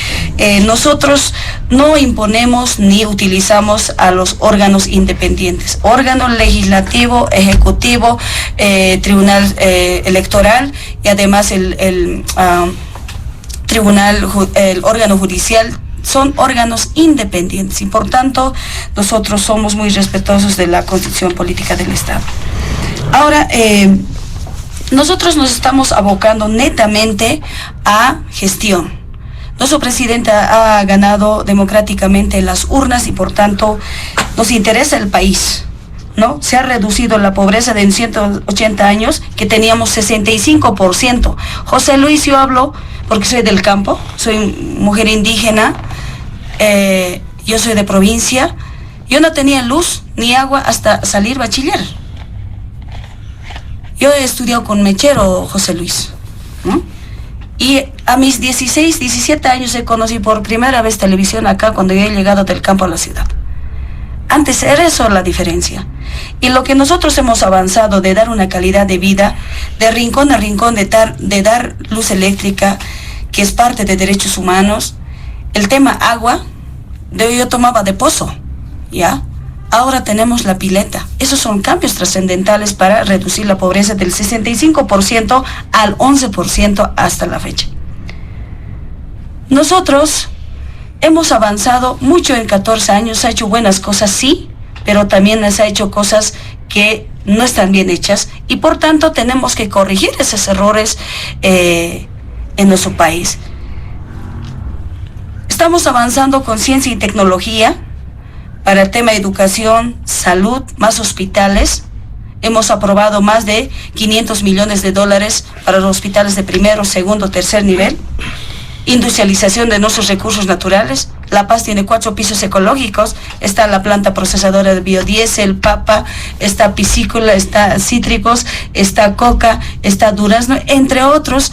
nosotros no imponemos ni utilizamos a los órganos independientes. Órgano legislativo, ejecutivo, tribunal electoral y además el órgano judicial son órganos independientes y por tanto nosotros somos muy respetuosos de la Constitución Política del Estado. Ahora, nosotros nos estamos abocando netamente a gestión. Nuestro presidente ha ganado democráticamente en las urnas y por tanto nos interesa el país, ¿no? Se ha reducido la pobreza de en 180 años, que teníamos 65%. José Luis, yo hablo porque soy del campo, soy mujer indígena, yo soy de provincia, yo no tenía luz ni agua hasta salir bachiller. Yo he estudiado con mechero, José Luis, ¿no? Y a mis 16, 17 años he conocido por primera vez televisión acá cuando yo he llegado del campo a la ciudad. Antes era eso la diferencia. Y lo que nosotros hemos avanzado de dar una calidad de vida, de rincón a rincón, de dar luz eléctrica, que es parte de derechos humanos. El tema agua, yo tomaba de pozo, ¿ya? Ahora tenemos la pileta. Esos son cambios trascendentales para reducir la pobreza del 65% al 11% hasta la fecha. Nosotros hemos avanzado mucho en 14 años, se ha hecho buenas cosas, sí, pero también se ha hecho cosas que no están bien hechas y por tanto tenemos que corregir esos errores en nuestro país. Estamos avanzando con ciencia y tecnología para el tema de educación, salud, más hospitales. Hemos aprobado más de $500 millones para los hospitales de primero, segundo, tercer nivel. Industrialización de nuestros recursos naturales. La Paz tiene 4 pisos ecológicos. Está la planta procesadora de biodiesel, papa, está piscícola, está cítricos, está coca, está durazno, entre otros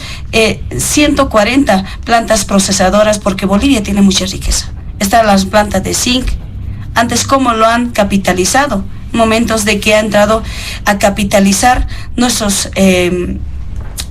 140 plantas procesadoras porque Bolivia tiene mucha riqueza. Están las plantas de zinc. Antes, ¿cómo lo han capitalizado? Momentos de que ha entrado a capitalizar nuestros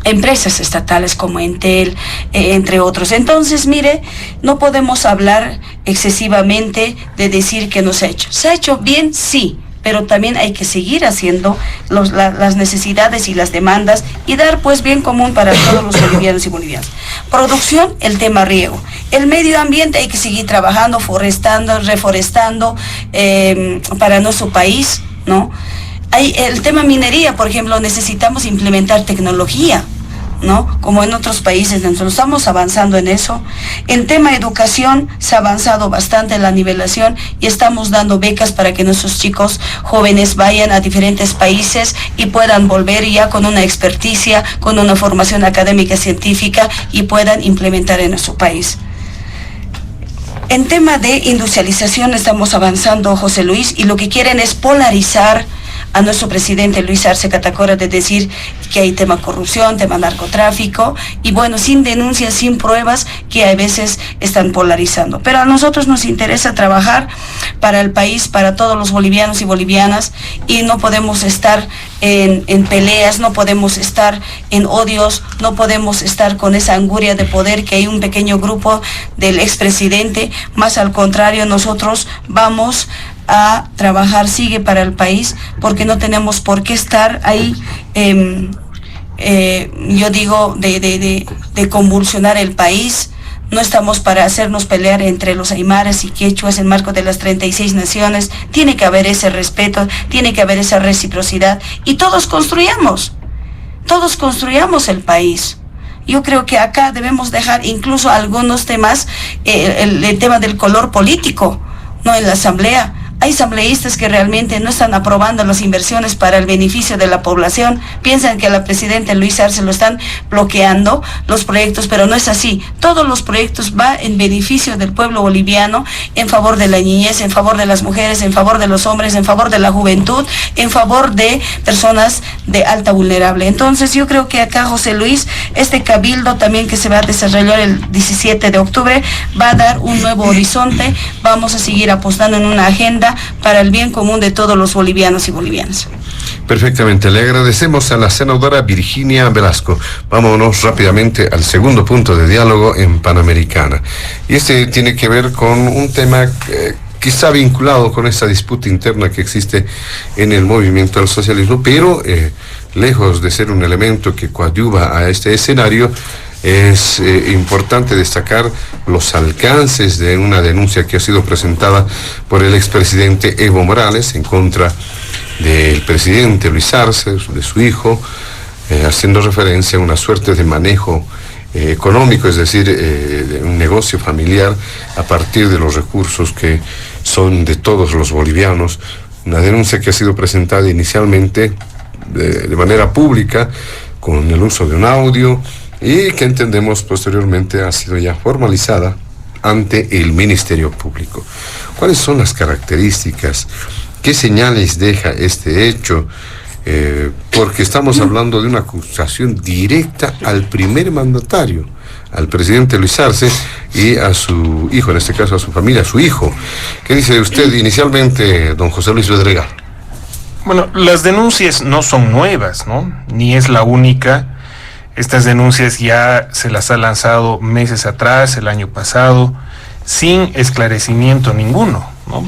empresas estatales como Entel, entre otros. Entonces, mire, no podemos hablar excesivamente de decir que no se ha hecho. ¿Se ha hecho bien? Sí, pero también hay que seguir haciendo las necesidades y las demandas y dar pues bien común para todos los bolivianos y bolivianas. Producción, el tema riego. El medio ambiente hay que seguir trabajando, reforestando para nuestro país, ¿no? El tema minería, por ejemplo, necesitamos implementar tecnología, ¿no? Como en otros países, nosotros estamos avanzando en eso. En tema educación se ha avanzado bastante en la nivelación y estamos dando becas para que nuestros chicos jóvenes vayan a diferentes países y puedan volver ya con una experticia, con una formación académica científica y puedan implementar en nuestro país. En tema de industrialización estamos avanzando, José Luis, y lo que quieren es polarizar a nuestro presidente Luis Arce Catacora de decir que hay tema corrupción, tema narcotráfico, y bueno, sin denuncias, sin pruebas, que a veces están polarizando. Pero a nosotros nos interesa trabajar para el país, para todos los bolivianos y bolivianas, y no podemos estar en peleas, no podemos estar en odios, no podemos estar con esa anguria de poder que hay un pequeño grupo del expresidente. Más al contrario, nosotros vamos a trabajar, sigue para el país, porque no tenemos por qué estar ahí, yo digo, de convulsionar el país. No estamos para hacernos pelear entre los aymaras y quechuas en marco de las 36 naciones. Tiene que haber ese respeto, tiene que haber esa reciprocidad y todos construyamos el país. Yo creo que acá debemos dejar incluso algunos temas, el tema del color político, no en la asamblea. Hay asambleístas que realmente no están aprobando las inversiones para el beneficio de la población. Piensan que la presidenta Luis Arce lo están bloqueando los proyectos, pero no es así. Todos los proyectos van en beneficio del pueblo boliviano, en favor de la niñez, en favor de las mujeres, en favor de los hombres, en favor de la juventud, en favor de personas de alta vulnerable. Entonces yo creo que acá, José Luis, este cabildo también que se va a desarrollar el 17 de octubre va a dar un nuevo horizonte. Vamos a seguir apostando en una agenda para el bien común de todos los bolivianos y bolivianas. Perfectamente, le agradecemos a la senadora Virginia Velasco. Vámonos rápidamente al segundo punto de diálogo en Panamericana. Y este tiene que ver con un tema quizá vinculado con esa disputa interna que existe en el movimiento al socialismo, pero lejos de ser un elemento que coadyuva a este escenario, es importante destacar los alcances de una denuncia que ha sido presentada por el expresidente Evo Morales en contra del presidente Luis Arce, de su hijo, haciendo referencia a una suerte de manejo económico, es decir, de un negocio familiar a partir de los recursos que son de todos los bolivianos. Una denuncia que ha sido presentada inicialmente de manera pública con el uso de un audio y que entendemos posteriormente ha sido ya formalizada ante el Ministerio Público. ¿Cuáles son las características? ¿Qué señales deja este hecho? Porque estamos hablando de una acusación directa al primer mandatario, al presidente Luis Arce y a su hijo, en este caso a su familia, a su hijo. ¿Qué dice usted inicialmente, don José Luis Bedregal? Bueno, las denuncias no son nuevas, ¿no? Ni es la única. Estas denuncias ya se las ha lanzado meses atrás, el año pasado, sin esclarecimiento ninguno, ¿no?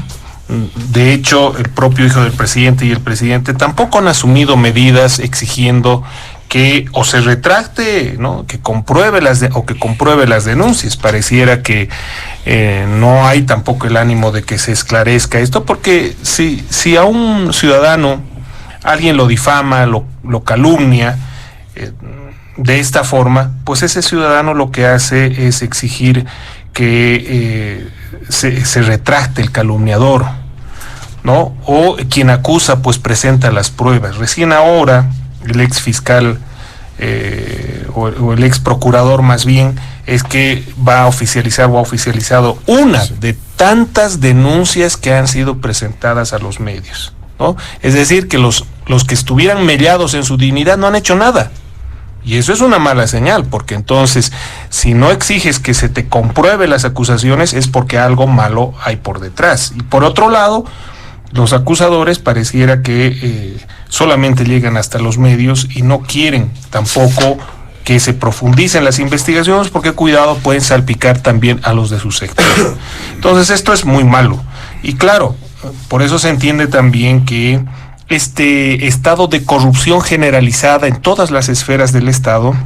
De hecho, el propio hijo del presidente y el presidente tampoco han asumido medidas exigiendo que o se retracte, ¿no?, que compruebe las denuncias. Pareciera que no hay tampoco el ánimo de que se esclarezca esto, porque si a un ciudadano alguien lo difama, lo calumnia de esta forma, pues ese ciudadano lo que hace es exigir que se retracte el calumniador, ¿no? O quien acusa pues presenta las pruebas. Recién ahora el ex fiscal o el ex procurador más bien es que va a oficializar o ha oficializado una de tantas denuncias que han sido presentadas a los medios, ¿no? Es decir, que los que estuvieran mellados en su dignidad no han hecho nada. Y eso es una mala señal, porque entonces, si no exiges que se te compruebe las acusaciones, es porque algo malo hay por detrás. Y por otro lado, los acusadores pareciera que solamente llegan hasta los medios y no quieren tampoco que se profundicen las investigaciones, porque cuidado, pueden salpicar también a los de su sector. Entonces esto es muy malo. Y claro, por eso se entiende también que este estado de corrupción generalizada en todas las esferas del Estado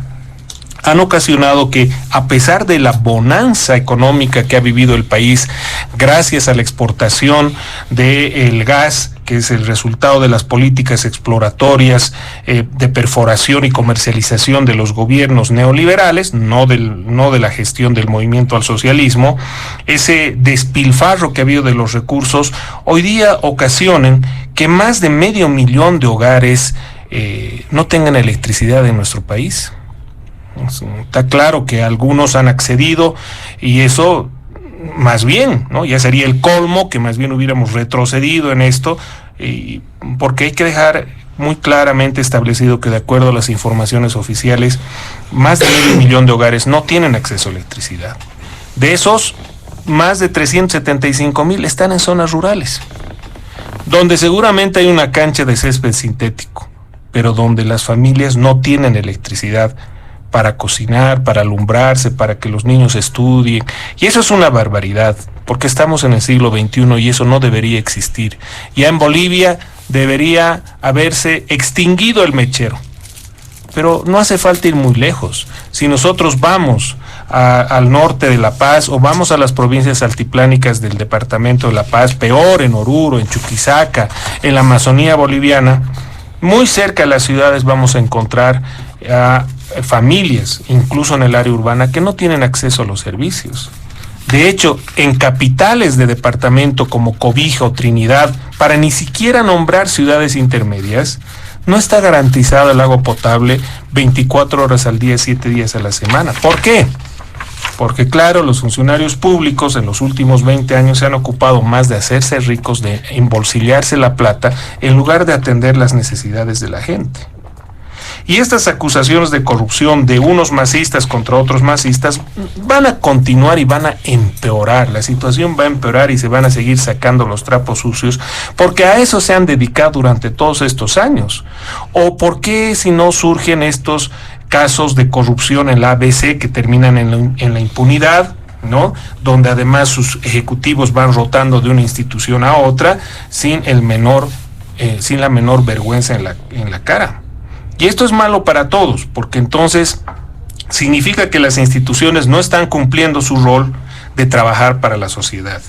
han ocasionado que, a pesar de la bonanza económica que ha vivido el país gracias a la exportación del gas, que es el resultado de las políticas exploratorias de perforación y comercialización de los gobiernos neoliberales, no de la gestión del movimiento al socialismo, ese despilfarro que ha habido de los recursos, hoy día ocasionan que más de 500,000 de hogares no tengan electricidad en nuestro país. Está claro que algunos han accedido y eso más bien, ¿no?, ya sería el colmo que más bien hubiéramos retrocedido en esto, porque hay que dejar muy claramente establecido que, de acuerdo a las informaciones oficiales, más de 500,000 de hogares no tienen acceso a electricidad. De esos, más de 375,000 están en zonas rurales, donde seguramente hay una cancha de césped sintético, pero donde las familias no tienen electricidad para cocinar, para alumbrarse, para que los niños estudien. Y eso es una barbaridad, porque estamos en el siglo XXI y eso no debería existir. Ya en Bolivia debería haberse extinguido el mechero. Pero no hace falta ir muy lejos. Si nosotros vamos al norte de La Paz o vamos a las provincias altiplánicas del departamento de La Paz, peor en Oruro, en Chuquisaca, en la Amazonía boliviana, muy cerca de las ciudades vamos a encontrar a familias, incluso en el área urbana, que no tienen acceso a los servicios. De hecho, en capitales de departamento como Cobija o Trinidad, para ni siquiera nombrar ciudades intermedias, no está garantizado el agua potable 24 horas al día, 7 días a la semana. ¿Por qué? Porque claro, los funcionarios públicos en los últimos 20 años se han ocupado más de hacerse ricos, de embolsillarse la plata, en lugar de atender las necesidades de la gente. Y estas acusaciones de corrupción de unos masistas contra otros masistas van a continuar y van a empeorar. La situación va a empeorar y se van a seguir sacando los trapos sucios, porque a eso se han dedicado durante todos estos años. ¿O por qué si no surgen estos casos de corrupción en la ABC que terminan en la impunidad, ¿no? Donde además sus ejecutivos van rotando de una institución a otra sin la menor vergüenza en la cara? Y esto es malo para todos, porque entonces significa que las instituciones no están cumpliendo su rol de trabajar para la sociedad.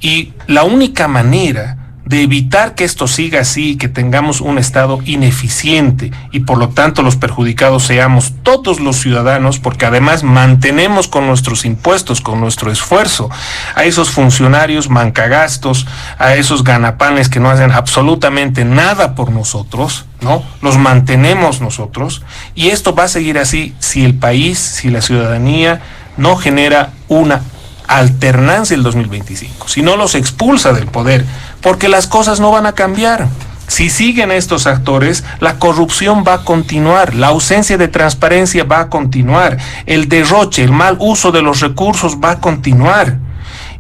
Y la única manera de evitar que esto siga así, que tengamos un Estado ineficiente y por lo tanto los perjudicados seamos todos los ciudadanos, porque además mantenemos con nuestros impuestos, con nuestro esfuerzo, a esos funcionarios mancagastos, a esos ganapanes que no hacen absolutamente nada por nosotros, ¿no? Los mantenemos nosotros, y esto va a seguir así si el país, si la ciudadanía no genera una alternancia el 2025, si no los expulsa del poder, porque las cosas no van a cambiar. Si siguen estos actores, la corrupción va a continuar, la ausencia de transparencia va a continuar, el derroche, el mal uso de los recursos va a continuar.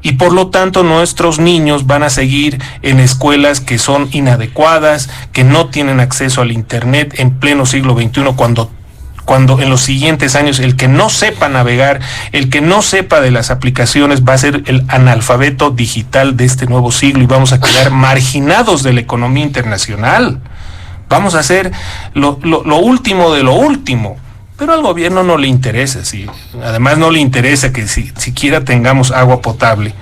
Y por lo tanto nuestros niños van a seguir en escuelas que son inadecuadas, que no tienen acceso al internet en pleno siglo XXI, cuando en los siguientes años el que no sepa navegar, el que no sepa de las aplicaciones va a ser el analfabeto digital de este nuevo siglo y vamos a quedar marginados de la economía internacional. Vamos a hacer lo último de lo último. Pero al gobierno no le interesa, ¿sí? Además no le interesa que siquiera tengamos agua potable.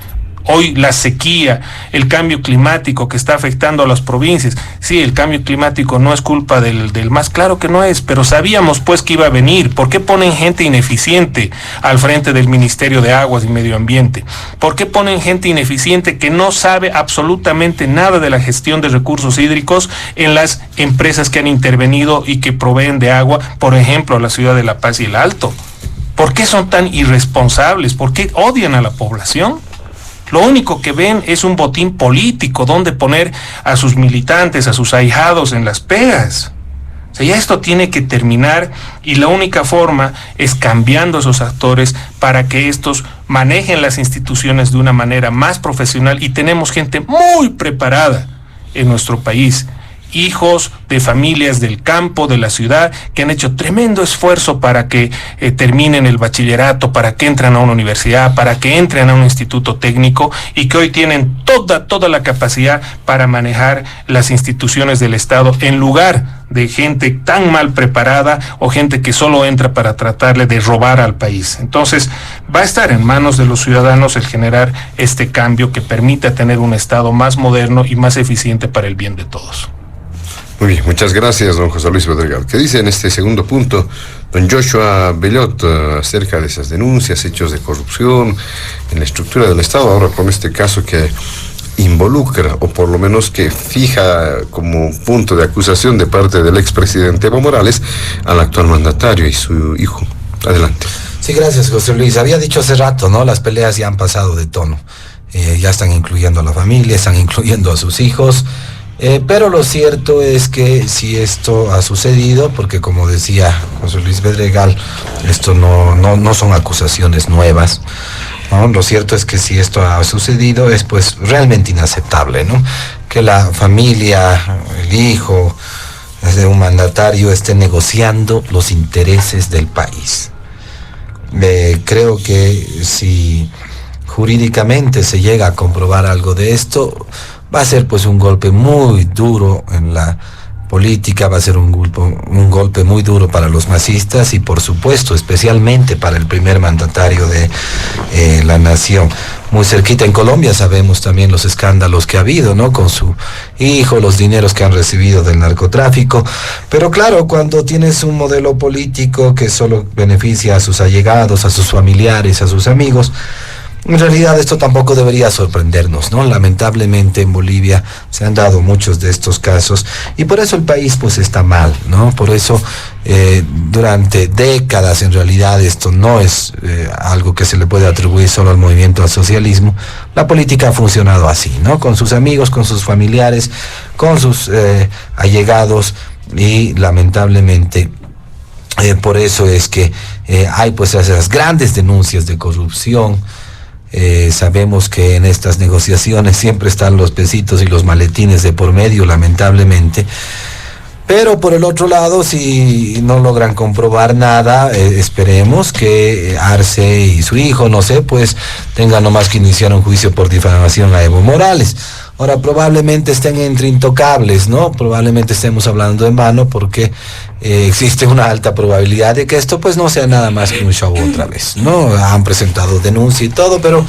Hoy la sequía, el cambio climático que está afectando a las provincias. Sí, el cambio climático no es culpa del MAS, claro que no es, pero sabíamos pues que iba a venir. ¿Por qué ponen gente ineficiente al frente del Ministerio de Aguas y Medio Ambiente? ¿Por qué ponen gente ineficiente que no sabe absolutamente nada de la gestión de recursos hídricos en las empresas que han intervenido y que proveen de agua, por ejemplo, la ciudad de La Paz y el Alto? ¿Por qué son tan irresponsables? ¿Por qué odian a la población? Lo único que ven es un botín político donde poner a sus militantes, a sus ahijados en las pegas. O sea, ya esto tiene que terminar y la única forma es cambiando esos actores para que estos manejen las instituciones de una manera más profesional, y tenemos gente muy preparada en nuestro país. Hijos de familias del campo, de la ciudad, que han hecho tremendo esfuerzo para que terminen el bachillerato, para que entren a una universidad, para que entren a un instituto técnico, y que hoy tienen toda la capacidad para manejar las instituciones del Estado, en lugar de gente tan mal preparada o gente que solo entra para tratarle de robar al país. Entonces, va a estar en manos de los ciudadanos el generar este cambio que permita tener un Estado más moderno y más eficiente para el bien de todos. Muy bien, muchas gracias, don José Luis Bedregal. ¿Qué dice en este segundo punto don Joshua Bellot acerca de esas denuncias, hechos de corrupción en la estructura del Estado, ahora con este caso que involucra, o por lo menos que fija como punto de acusación de parte del expresidente Evo Morales al actual mandatario y su hijo? Adelante. Sí, gracias, José Luis. Había dicho hace rato, ¿no? Las peleas ya han pasado de tono. Ya están incluyendo a la familia, están incluyendo a sus hijos. Pero lo cierto es que si esto ha sucedido, porque como decía José Luis Bedregal, esto no son acusaciones nuevas, ¿no? Lo cierto es que si esto ha sucedido es pues realmente inaceptable, ¿no? Que la familia, el hijo de un mandatario esté negociando los intereses del país. Creo que si jurídicamente se llega a comprobar algo de esto, va a ser pues un golpe muy duro en la política, va a ser un golpe muy duro para los masistas y por supuesto especialmente para el primer mandatario de la nación. Muy cerquita en Colombia sabemos también los escándalos que ha habido, ¿no? Con su hijo, los dineros que han recibido del narcotráfico. Pero claro, cuando tienes un modelo político que solo beneficia a sus allegados, a sus familiares, a sus amigos, En realidad esto tampoco debería sorprendernos, ¿no? Lamentablemente en Bolivia se han dado muchos de estos casos y por eso el país pues está mal, ¿no? Por eso durante décadas en realidad esto no es algo que se le puede atribuir solo al movimiento al socialismo. La política ha funcionado así, ¿no? Con sus amigos, con sus familiares, con sus allegados y lamentablemente por eso es que hay pues esas grandes denuncias de corrupción. Sabemos que en estas negociaciones siempre están los pesitos y los maletines de por medio, lamentablemente. Pero por el otro lado, si no logran comprobar nada, esperemos que Arce y su hijo, no sé, pues tengan nomás que iniciar un juicio por difamación a Evo Morales. Ahora probablemente estén entre intocables, ¿no? Probablemente estemos hablando en vano porque existe una alta probabilidad de que esto pues no sea nada más que un show otra vez, ¿no? Han presentado denuncia y todo, pero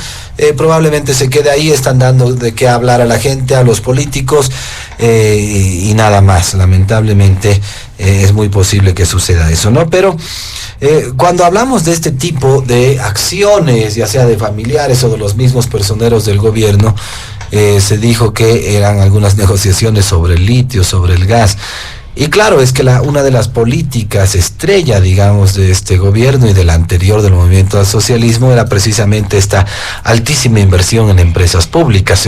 probablemente se quede ahí, están dando de qué hablar a la gente, a los políticos y nada más. Lamentablemente es muy posible que suceda eso, ¿no? Pero cuando hablamos de este tipo de acciones, ya sea de familiares o de los mismos personeros del gobierno, se dijo que eran algunas negociaciones sobre el litio, sobre el gas. Y claro, es que una de las políticas estrella, digamos, de este gobierno y del anterior del movimiento al socialismo era precisamente esta altísima inversión en empresas públicas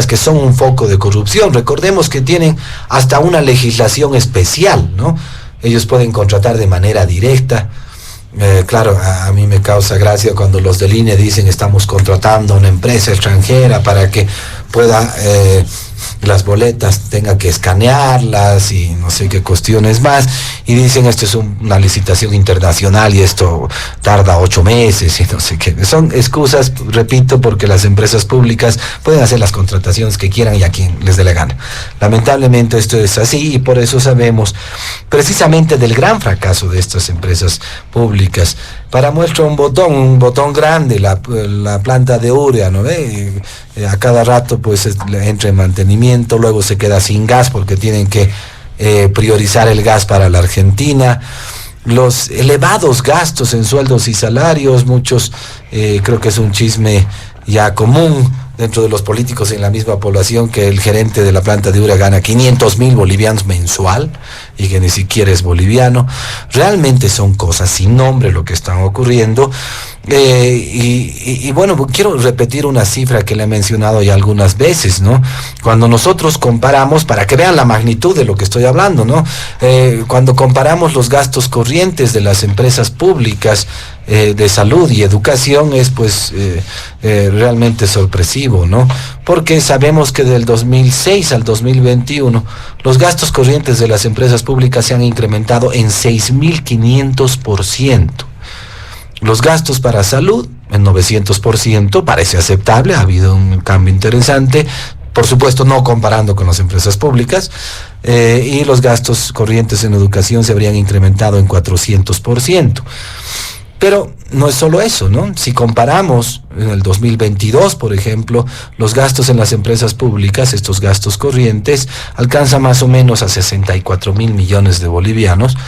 que son un foco de corrupción. Recordemos que tienen hasta una legislación especial, ¿no? Ellos pueden contratar de manera directa. Claro, a mí me causa gracia cuando los del INE dicen estamos contratando a una empresa extranjera para que pueda las boletas tenga que escanearlas y no sé qué cuestiones más, y dicen esto es una licitación internacional y esto tarda 8 meses y no sé qué. Son excusas, repito, porque las empresas públicas pueden hacer las contrataciones que quieran y a quien les dé la gana. Lamentablemente esto es así y por eso sabemos precisamente del gran fracaso de estas empresas públicas. Para muestra un botón grande, la planta de urea, ¿no ve? A cada rato pues entra en mantenimiento, luego se queda sin gas porque tienen que priorizar el gas para la Argentina. Los elevados gastos en sueldos y salarios, muchos, creo que es un chisme ya común dentro de los políticos en la misma población que el gerente de la planta de urea gana 500,000 bolivianos mensual y que ni siquiera es boliviano. Realmente son cosas sin nombre lo que están ocurriendo. Y bueno, quiero repetir una cifra que le he mencionado ya algunas veces, ¿no? Cuando nosotros comparamos, para que vean la magnitud de lo que estoy hablando, ¿no? Cuando comparamos los gastos corrientes de las empresas públicas de salud y educación es pues realmente sorpresivo, ¿no? Porque sabemos que del 2006 al 2021 los gastos corrientes de las empresas públicas se han incrementado en 6.500%. Los gastos para salud en 900%, parece aceptable, ha habido un cambio interesante, por supuesto no comparando con las empresas públicas, y los gastos corrientes en educación se habrían incrementado en 400%. Pero no es solo eso, ¿no? Si comparamos en el 2022, por ejemplo, los gastos en las empresas públicas, estos gastos corrientes, alcanzan más o menos a 64,000 millones de bolivianos.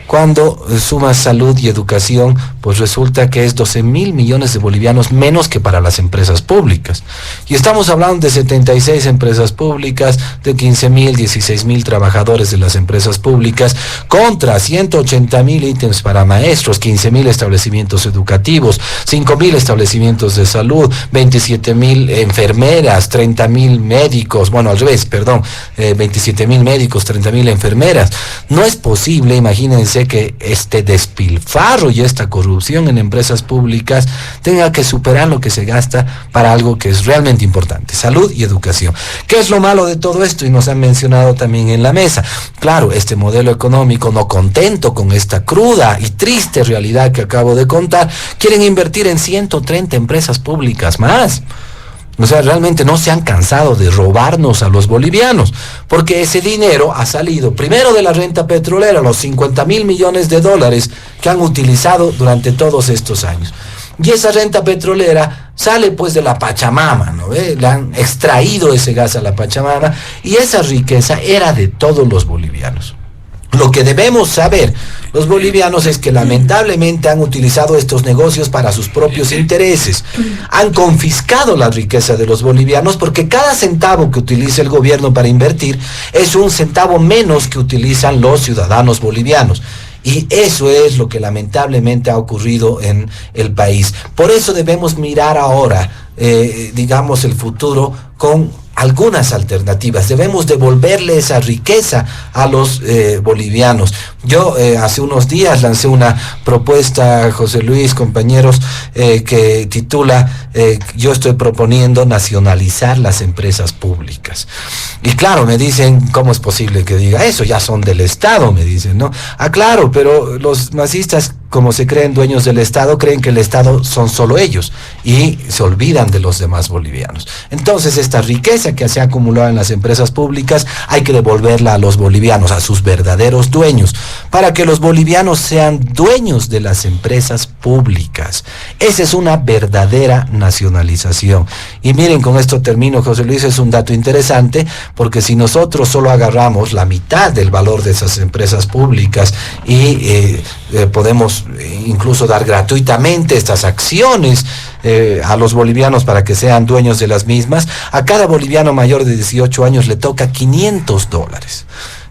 Cuando sumas salud y educación, pues resulta que es 12,000 millones de bolivianos menos que para las empresas públicas. Y estamos hablando de 76 empresas públicas, de 15,000, 16,000 trabajadores de las empresas públicas, contra 180,000 ítems para maestros, 15,000 establecimientos educativos, 5,000 establecimientos de salud, 27,000 enfermeras, 30,000 médicos, bueno, al revés, perdón, 27,000 médicos, 30,000 enfermeras. No es posible, imagínense, que este despilfarro y esta corrupción en empresas públicas tenga que superar lo que se gasta para algo que es realmente importante, salud y educación. ¿Qué es lo malo de todo esto? Y nos han mencionado también en la mesa. Claro, este modelo económico, no contento con esta cruda y triste realidad que acabo de contar, quieren invertir en 130 empresas públicas más. O sea, realmente no se han cansado de robarnos a los bolivianos, porque ese dinero ha salido primero de la renta petrolera, los 50,000 millones de dólares que han utilizado durante todos estos años. Y esa renta petrolera sale pues de la Pachamama, ¿no ve? Le han extraído ese gas a la Pachamama y esa riqueza era de todos los bolivianos. Lo que debemos saber los bolivianos es que lamentablemente han utilizado estos negocios para sus propios intereses. Han confiscado la riqueza de los bolivianos porque cada centavo que utiliza el gobierno para invertir es un centavo menos que utilizan los ciudadanos bolivianos. Y eso es lo que lamentablemente ha ocurrido en el país. Por eso debemos mirar ahora, digamos, el futuro con algunas alternativas. Debemos devolverle esa riqueza a los bolivianos. Yo hace unos días lancé una propuesta, José Luis, compañeros, que titula yo estoy proponiendo nacionalizar las empresas públicas. Y claro, me dicen, ¿cómo es posible que diga eso? Ya son del Estado, me dicen, ¿no? Ah, claro, pero los masistas, como se creen dueños del Estado, creen que el Estado son solo ellos y se olvidan de los demás bolivianos. Entonces, esta riqueza que se ha acumulado en las empresas públicas hay que devolverla a los bolivianos, a sus verdaderos dueños, para que los bolivianos sean dueños de las empresas públicas. Esa es una verdadera nacionalización. Y miren, con esto termino, José Luis, es un dato interesante, porque si nosotros solo agarramos la mitad del valor de esas empresas públicas y podemos incluso dar gratuitamente estas acciones a los bolivianos para que sean dueños de las mismas, a cada boliviano mayor de 18 años le toca $500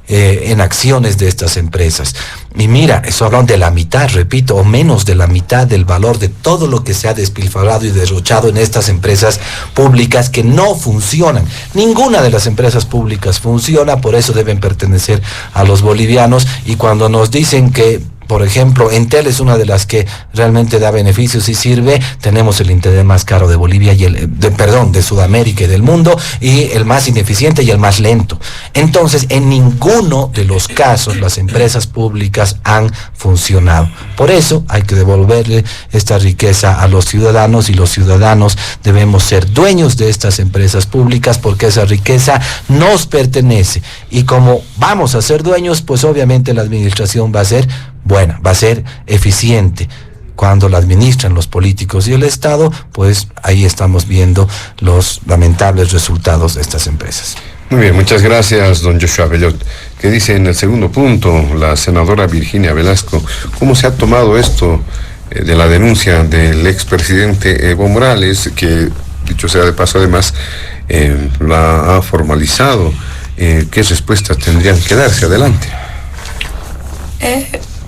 en acciones de estas empresas. Y mira, eso hablan de la mitad, repito, o menos de la mitad del valor de todo lo que se ha despilfarrado y derrochado en estas empresas públicas que no funcionan. Ninguna de las empresas públicas funciona, por eso deben pertenecer a los bolivianos. Y cuando nos dicen que, por ejemplo, Entel es una de las que realmente da beneficios y sirve, tenemos el internet más caro de Bolivia y de Sudamérica y del mundo, y el más ineficiente y el más lento. Entonces, en ninguno de los casos las empresas públicas han funcionado. Por eso hay que devolverle esta riqueza a los ciudadanos, y los ciudadanos debemos ser dueños de estas empresas públicas porque esa riqueza nos pertenece. Y como vamos a ser dueños, pues obviamente la administración va a ser buena, va a ser eficiente. Cuando la administran los políticos y el Estado, pues ahí estamos viendo los lamentables resultados de estas empresas. Muy bien, muchas gracias, don Joshua Bellot. Que dice en el segundo punto la senadora Virginia Velasco, ¿cómo se ha tomado esto de la denuncia del expresidente Evo Morales, que, dicho sea de paso, además la ha formalizado? ¿Qué respuestas tendrían que darse? Adelante.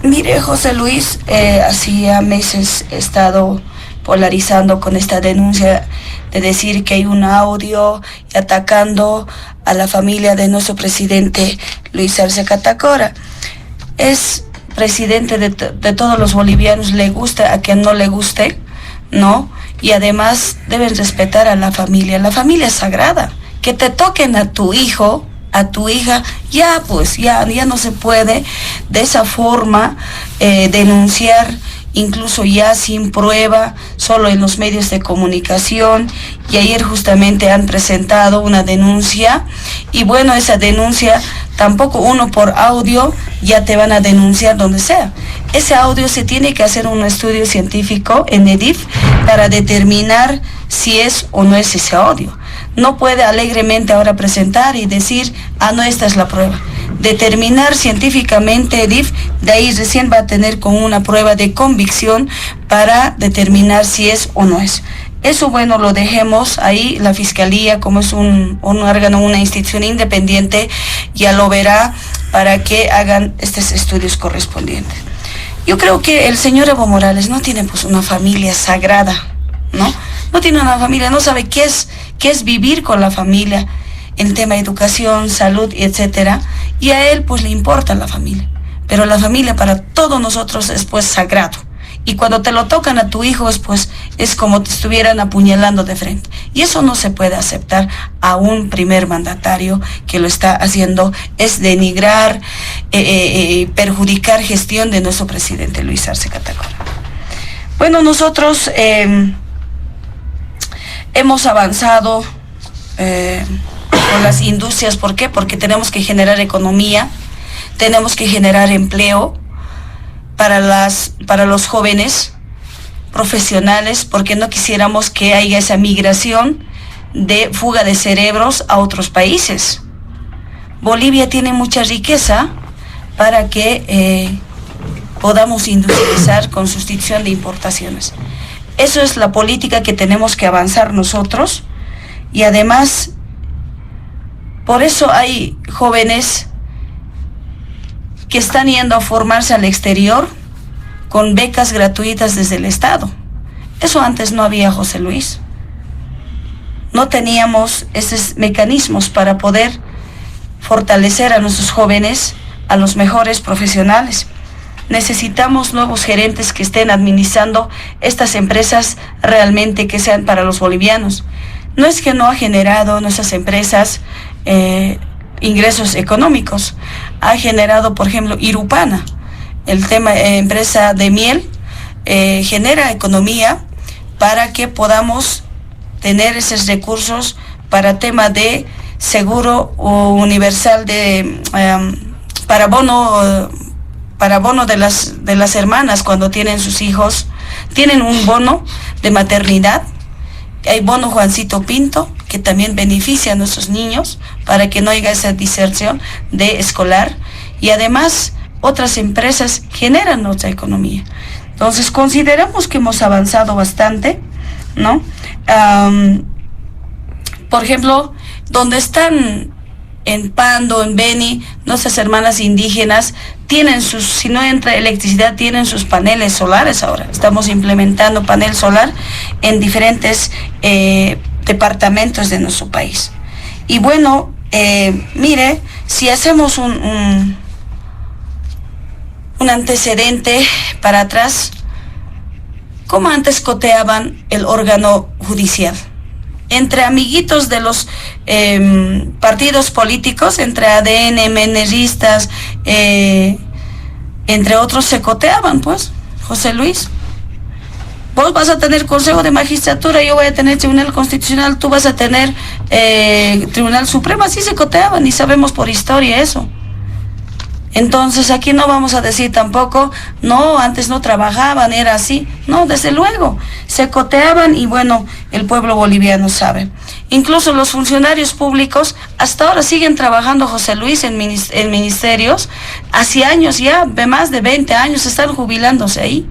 Mire, José Luis, hacía meses he estado polarizando con esta denuncia de decir que hay un audio atacando a la familia de nuestro presidente Luis Arce Catacora. Es presidente de todos los bolivianos, le guste a quien no le guste, ¿no? Y además deben respetar a la familia. La familia es sagrada. Que te toquen a tu hijo, a tu hija, ya pues, ya no se puede de esa forma denunciar, incluso ya sin prueba, solo en los medios de comunicación. Y ayer justamente han presentado una denuncia, y bueno, esa denuncia tampoco uno por audio ya te van a denunciar donde sea. Ese audio se tiene que hacer un estudio científico en EDIF para determinar si es o no es ese audio. No puede alegremente ahora presentar y decir, no, esta es la prueba. Determinar científicamente EDIF, de ahí recién va a tener con una prueba de convicción para determinar si es o no es. Eso, bueno, lo dejemos ahí. La Fiscalía, como es un órgano, una institución independiente, ya lo verá para que hagan estos estudios correspondientes. Yo creo que el señor Evo Morales no tiene pues una familia sagrada, ¿no? No tiene una familia, no sabe qué es vivir con la familia en tema de educación, salud, etcétera. Y a él pues le importa la familia. Pero la familia para todos nosotros es pues sagrado. Y cuando te lo tocan a tu hijo es como te estuvieran apuñalando de frente. Y eso no se puede aceptar a un primer mandatario que lo está haciendo. Es denigrar, perjudicar gestión de nuestro presidente Luis Arce Catacora. Bueno, nosotros hemos avanzado con las industrias. ¿Por qué? Porque tenemos que generar economía, tenemos que generar empleo para los jóvenes profesionales, porque no quisiéramos que haya esa migración de fuga de cerebros a otros países. Bolivia tiene mucha riqueza, para que podamos industrializar con sustitución de importaciones. Eso es la política que tenemos que avanzar nosotros, y además por eso hay jóvenes que están yendo a formarse al exterior con becas gratuitas desde el Estado. Eso antes no había, José Luis. No teníamos esos mecanismos para poder fortalecer a nuestros jóvenes, a los mejores profesionales. Necesitamos nuevos gerentes que estén administrando estas empresas realmente que sean para los bolivianos. No es que no ha generado nuestras empresas ingresos económicos. Ha generado, por ejemplo, Irupana, el tema empresa de miel, genera economía para que podamos tener esos recursos para tema de seguro universal de para bono de las hermanas cuando tienen sus hijos, tienen un bono de maternidad. Hay bono Juancito Pinto, que también beneficia a nuestros niños para que no haya esa diserción de escolar, y además otras empresas generan otra economía. Entonces consideramos que hemos avanzado bastante, ¿no? Por ejemplo, donde están en Pando, en Beni, nuestras hermanas indígenas tienen sus, si no entra electricidad, tienen sus paneles solares ahora. Estamos implementando panel solar en diferentes departamentos de nuestro país. Y bueno, mire, si hacemos un antecedente para atrás, ¿cómo antes coteaban el órgano judicial? Entre amiguitos de los partidos políticos, entre ADN, meneristas, entre otros se coteaban, pues, José Luis. Vos vas a tener Consejo de Magistratura, yo voy a tener Tribunal Constitucional, tú vas a tener Tribunal Supremo, así se coteaban y sabemos por historia eso. Entonces aquí no vamos a decir tampoco, no, antes no trabajaban, era así. No, desde luego, se coteaban y bueno, el pueblo boliviano sabe. Incluso los funcionarios públicos hasta ahora siguen trabajando, José Luis, en ministerios. Hace años ya, de más de 20 años, están jubilándose ahí.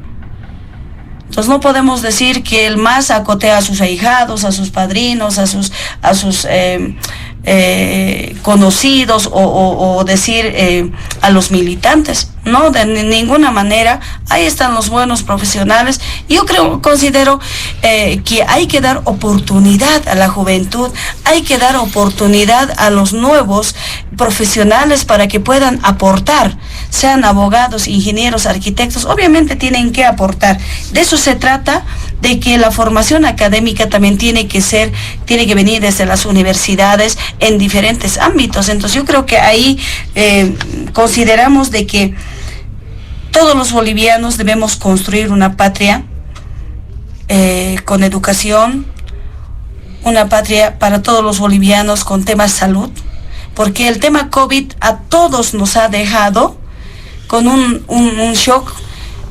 Entonces no podemos decir que el MAS acotea a sus ahijados, a sus padrinos, a sus conocidos o decir a los militantes. No, de ninguna manera. Ahí están los buenos profesionales. Yo considero que hay que dar oportunidad a la juventud, hay que dar oportunidad a los nuevos profesionales para que puedan aportar, sean abogados, ingenieros, arquitectos, obviamente tienen que aportar. De eso se trata, de que la formación académica también tiene que venir desde las universidades en diferentes ámbitos. Entonces yo creo que ahí consideramos de que todos los bolivianos debemos construir una patria con educación, una patria para todos los bolivianos con temas salud, porque el tema COVID a todos nos ha dejado con un shock,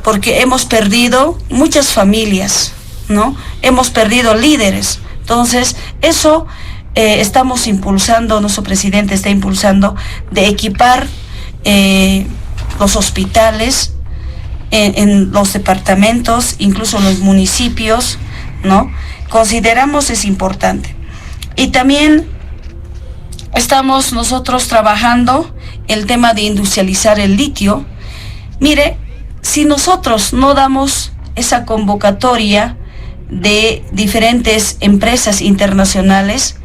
porque hemos perdido muchas familias, ¿no? Hemos perdido líderes. Entonces, eso estamos impulsando, nuestro presidente está impulsando, de equipar los hospitales en los departamentos, incluso en los municipios, ¿no? Consideramos es importante. Y también estamos nosotros trabajando el tema de industrializar el litio. Mire, si nosotros no damos esa convocatoria de diferentes empresas internacionales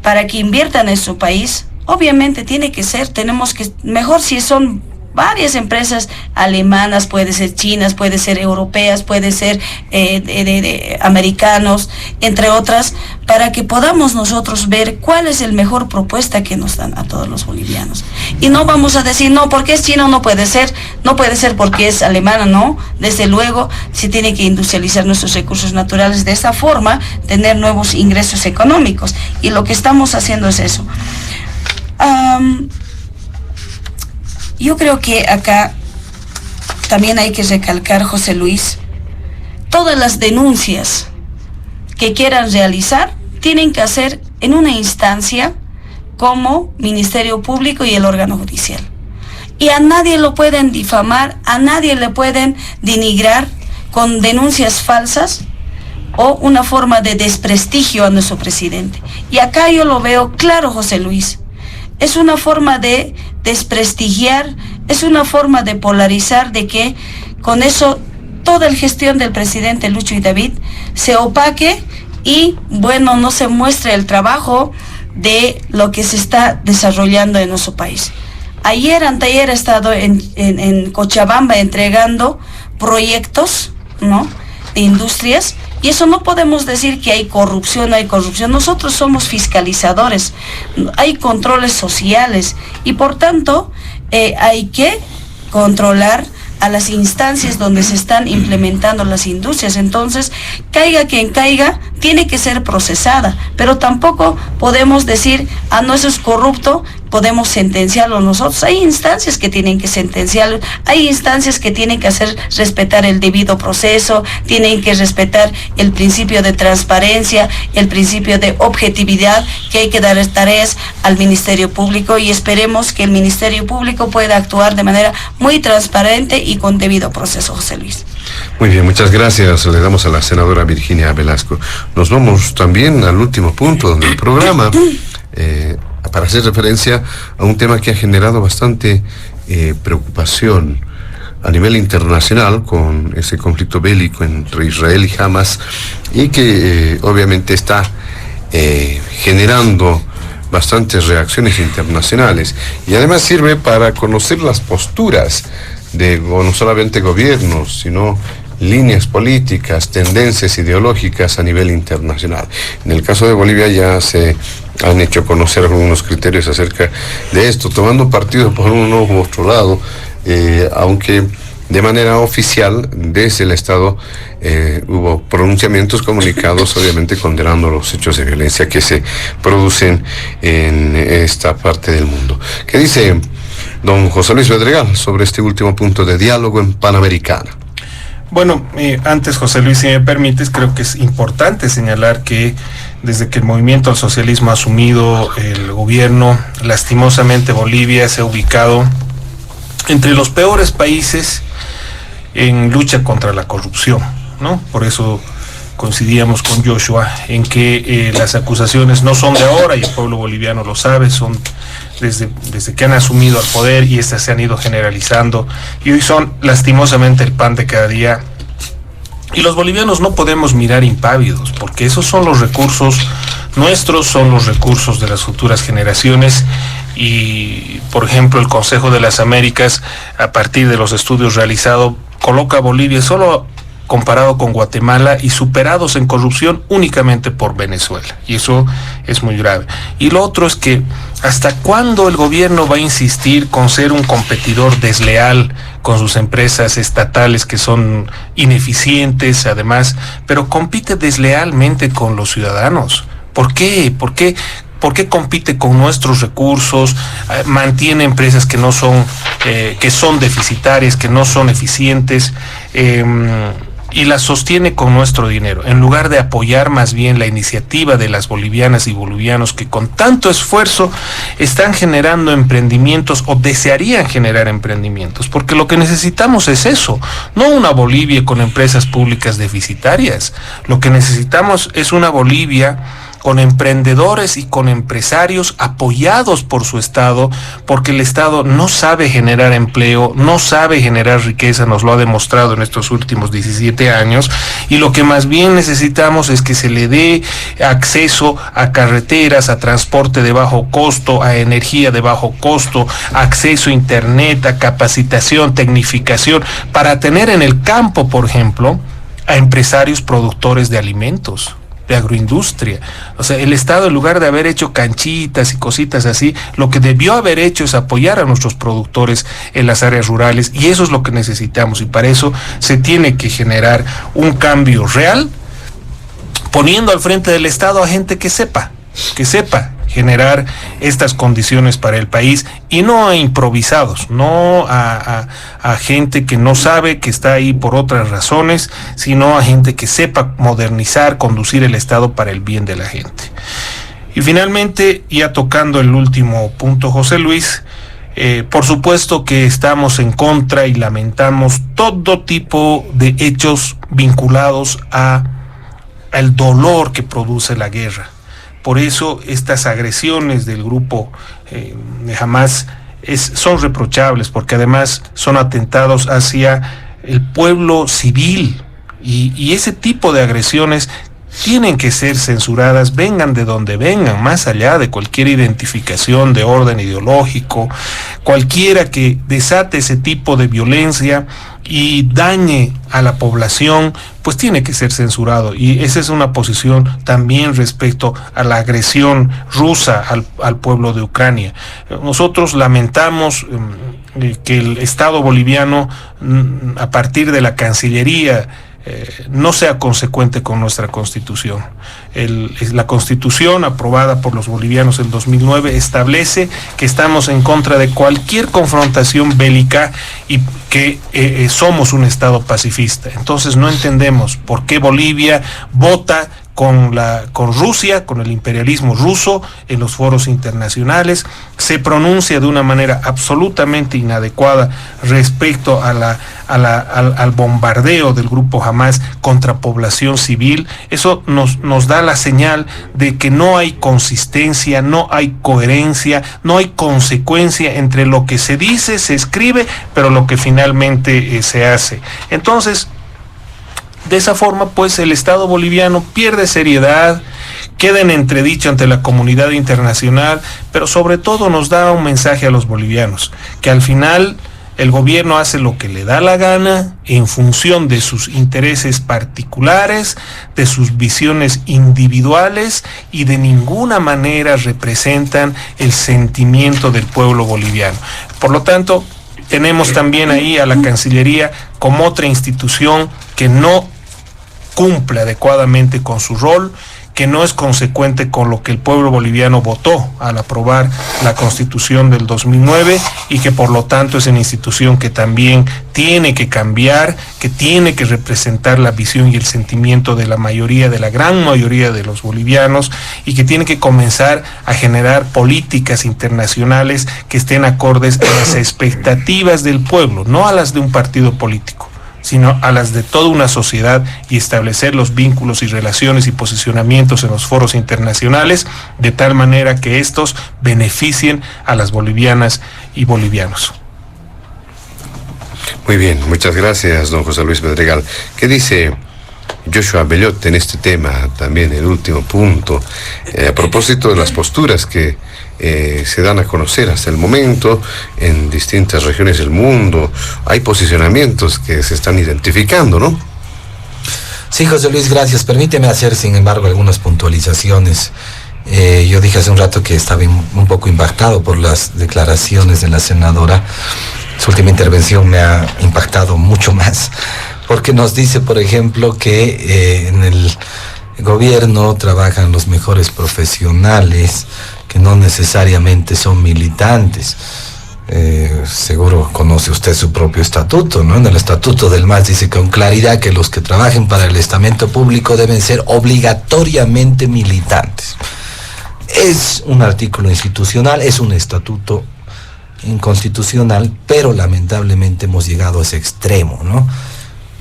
para que inviertan en su país, obviamente tiene que ser, tenemos que, mejor si son varias empresas alemanas, puede ser chinas, puede ser europeas, puede ser de americanos, entre otras, para que podamos nosotros ver cuál es la mejor propuesta que nos dan a todos los bolivianos. Y no vamos a decir, no, porque es chino no puede ser porque es alemana, no. Desde luego, se tiene que industrializar nuestros recursos naturales de esta forma, tener nuevos ingresos económicos. Y lo que estamos haciendo es eso. Yo creo que acá también hay que recalcar, José Luis, todas las denuncias que quieran realizar tienen que hacer en una instancia como Ministerio Público y el órgano judicial. y a nadie lo pueden difamar, a nadie le pueden denigrar con denuncias falsas o una forma de desprestigio a nuestro presidente. Y acá yo lo veo claro, José Luis. Es una forma de desprestigiar, es una forma de polarizar, de que con eso toda la gestión del presidente Lucho y David se opaque y, bueno, no se muestre el trabajo de lo que se está desarrollando en nuestro país. Anteayer he estado en Cochabamba entregando proyectos, ¿no?, de industrias, y eso no podemos decir que hay corrupción, no hay corrupción. Nosotros somos fiscalizadores, hay controles sociales y por tanto hay que controlar a las instancias donde se están implementando las industrias. Entonces, caiga quien caiga, tiene que ser procesada, pero tampoco podemos decir, no, eso es corrupto, podemos sentenciarlo nosotros. Hay instancias que tienen que sentenciarlo, hay instancias que tienen que hacer respetar el debido proceso, tienen que respetar el principio de transparencia, el principio de objetividad, que hay que dar tareas al Ministerio Público, y esperemos que el Ministerio Público pueda actuar de manera muy transparente y con debido proceso, José Luis. Muy bien, muchas gracias. Le damos a la senadora Virginia Velasco. Nos vamos también al último punto del programa, para hacer referencia a un tema que ha generado bastante preocupación a nivel internacional, con ese conflicto bélico entre Israel y Hamas, y que obviamente está generando bastantes reacciones internacionales, y además sirve para conocer las posturas de no solamente gobiernos, sino líneas políticas, tendencias ideológicas a nivel internacional. En el caso de Bolivia ya se han hecho conocer algunos criterios acerca de esto, tomando partido por uno u otro lado, aunque de manera oficial desde el Estado hubo pronunciamientos, comunicados, obviamente condenando los hechos de violencia que se producen en esta parte del mundo. ¿Qué dice don José Luis Bedregal sobre este último punto de diálogo en Panamericana? Bueno, antes, José Luis, si me permites, creo que es importante señalar que desde que el movimiento al socialismo ha asumido el gobierno, lastimosamente Bolivia se ha ubicado entre los peores países en lucha contra la corrupción, ¿no? Por eso coincidíamos con Joshua en que las acusaciones no son de ahora, y el pueblo boliviano lo sabe, son desde que han asumido el poder, y estas se han ido generalizando y hoy son lastimosamente el pan de cada día. Y los bolivianos no podemos mirar impávidos, porque esos son los recursos nuestros, son los recursos de las futuras generaciones. Y, por ejemplo, el Consejo de las Américas, a partir de los estudios realizados, coloca a Bolivia solo comparado con Guatemala y superados en corrupción únicamente por Venezuela, y eso es muy grave. Y lo otro es que ¿hasta cuándo el gobierno va a insistir con ser un competidor desleal con sus empresas estatales que son ineficientes además, pero compite deslealmente con los ciudadanos? ¿Por qué? ¿Por qué compite con nuestros recursos? Mantiene empresas que no son, que son deficitarias, que no son eficientes, y las sostiene con nuestro dinero, en lugar de apoyar más bien la iniciativa de las bolivianas y bolivianos que con tanto esfuerzo están generando emprendimientos o desearían generar emprendimientos, porque lo que necesitamos es eso, no una Bolivia con empresas públicas deficitarias. Lo que necesitamos es una Bolivia con emprendedores y con empresarios apoyados por su Estado, porque el Estado no sabe generar empleo, no sabe generar riqueza, nos lo ha demostrado en estos últimos 17 años, y lo que más bien necesitamos es que se le dé acceso a carreteras, a transporte de bajo costo, a energía de bajo costo, acceso a internet, a capacitación, tecnificación, para tener en el campo, por ejemplo, a empresarios productores de alimentos, de agroindustria. O sea, el Estado, en lugar de haber hecho canchitas y cositas así, lo que debió haber hecho es apoyar a nuestros productores en las áreas rurales, y eso es lo que necesitamos, y para eso se tiene que generar un cambio real, poniendo al frente del Estado a gente que sepa generar estas condiciones para el país, y no a improvisados, no a gente que no sabe, que está ahí por otras razones, sino a gente que sepa modernizar, conducir el Estado para el bien de la gente. Y finalmente, ya tocando el último punto, José Luis, Por supuesto que estamos en contra y lamentamos todo tipo de hechos vinculados al dolor que produce la guerra. Por eso estas agresiones del grupo de Hamas son reprochables, porque además son atentados hacia el pueblo civil, y ese tipo de agresiones tienen que ser censuradas, vengan de donde vengan, más allá de cualquier identificación de orden ideológico. Cualquiera que desate ese tipo de violencia y dañe a la población, pues tiene que ser censurado, y esa es una posición también respecto a la agresión rusa al pueblo de Ucrania. Nosotros lamentamos que el Estado boliviano, a partir de la Cancillería, no sea consecuente con nuestra Constitución. La Constitución aprobada por los bolivianos en 2009 establece que estamos en contra de cualquier confrontación bélica y que somos un Estado pacifista. Entonces no entendemos por qué Bolivia vota con Rusia, con el imperialismo ruso en los foros internacionales, se pronuncia de una manera absolutamente inadecuada respecto al bombardeo del grupo Hamas contra población civil. Eso nos da la señal de que no hay consistencia, no hay coherencia, no hay consecuencia entre lo que se dice, se escribe, pero lo que finalmente se hace. Entonces, de esa forma, pues, el Estado boliviano pierde seriedad, queda en entredicho ante la comunidad internacional, pero sobre todo nos da un mensaje a los bolivianos, que al final el gobierno hace lo que le da la gana en función de sus intereses particulares, de sus visiones individuales, y de ninguna manera representan el sentimiento del pueblo boliviano. Por lo tanto, tenemos también ahí a la Cancillería como otra institución que no cumple adecuadamente con su rol, que no es consecuente con lo que el pueblo boliviano votó al aprobar la Constitución del 2009, y que por lo tanto es una institución que también tiene que cambiar, que tiene que representar la visión y el sentimiento de la mayoría, de la gran mayoría de los bolivianos, y que tiene que comenzar a generar políticas internacionales que estén acordes a las expectativas del pueblo, no a las de un partido político, sino a las de toda una sociedad, y establecer los vínculos y relaciones y posicionamientos en los foros internacionales de tal manera que estos beneficien a las bolivianas y bolivianos. Muy bien, muchas gracias, don José Luis Pedregal. ¿Qué dice Joshua Bellot en este tema? También el último punto, a propósito de las posturas que se dan a conocer hasta el momento en distintas regiones del mundo. Hay posicionamientos que se están identificando, ¿no? Sí, José Luis, gracias. Permíteme hacer, sin embargo, algunas puntualizaciones. Yo dije hace un rato que estaba un poco impactado por las declaraciones de la senadora. Su última intervención me ha impactado mucho más, porque nos dice, por ejemplo, que en el gobierno trabajan los mejores profesionales, que no necesariamente son militantes. Seguro conoce usted su propio estatuto, ¿no? En el estatuto del MAS dice con claridad que los que trabajen para el estamento público deben ser obligatoriamente militantes. Es un artículo institucional, es un estatuto inconstitucional, pero lamentablemente hemos llegado a ese extremo, ¿no?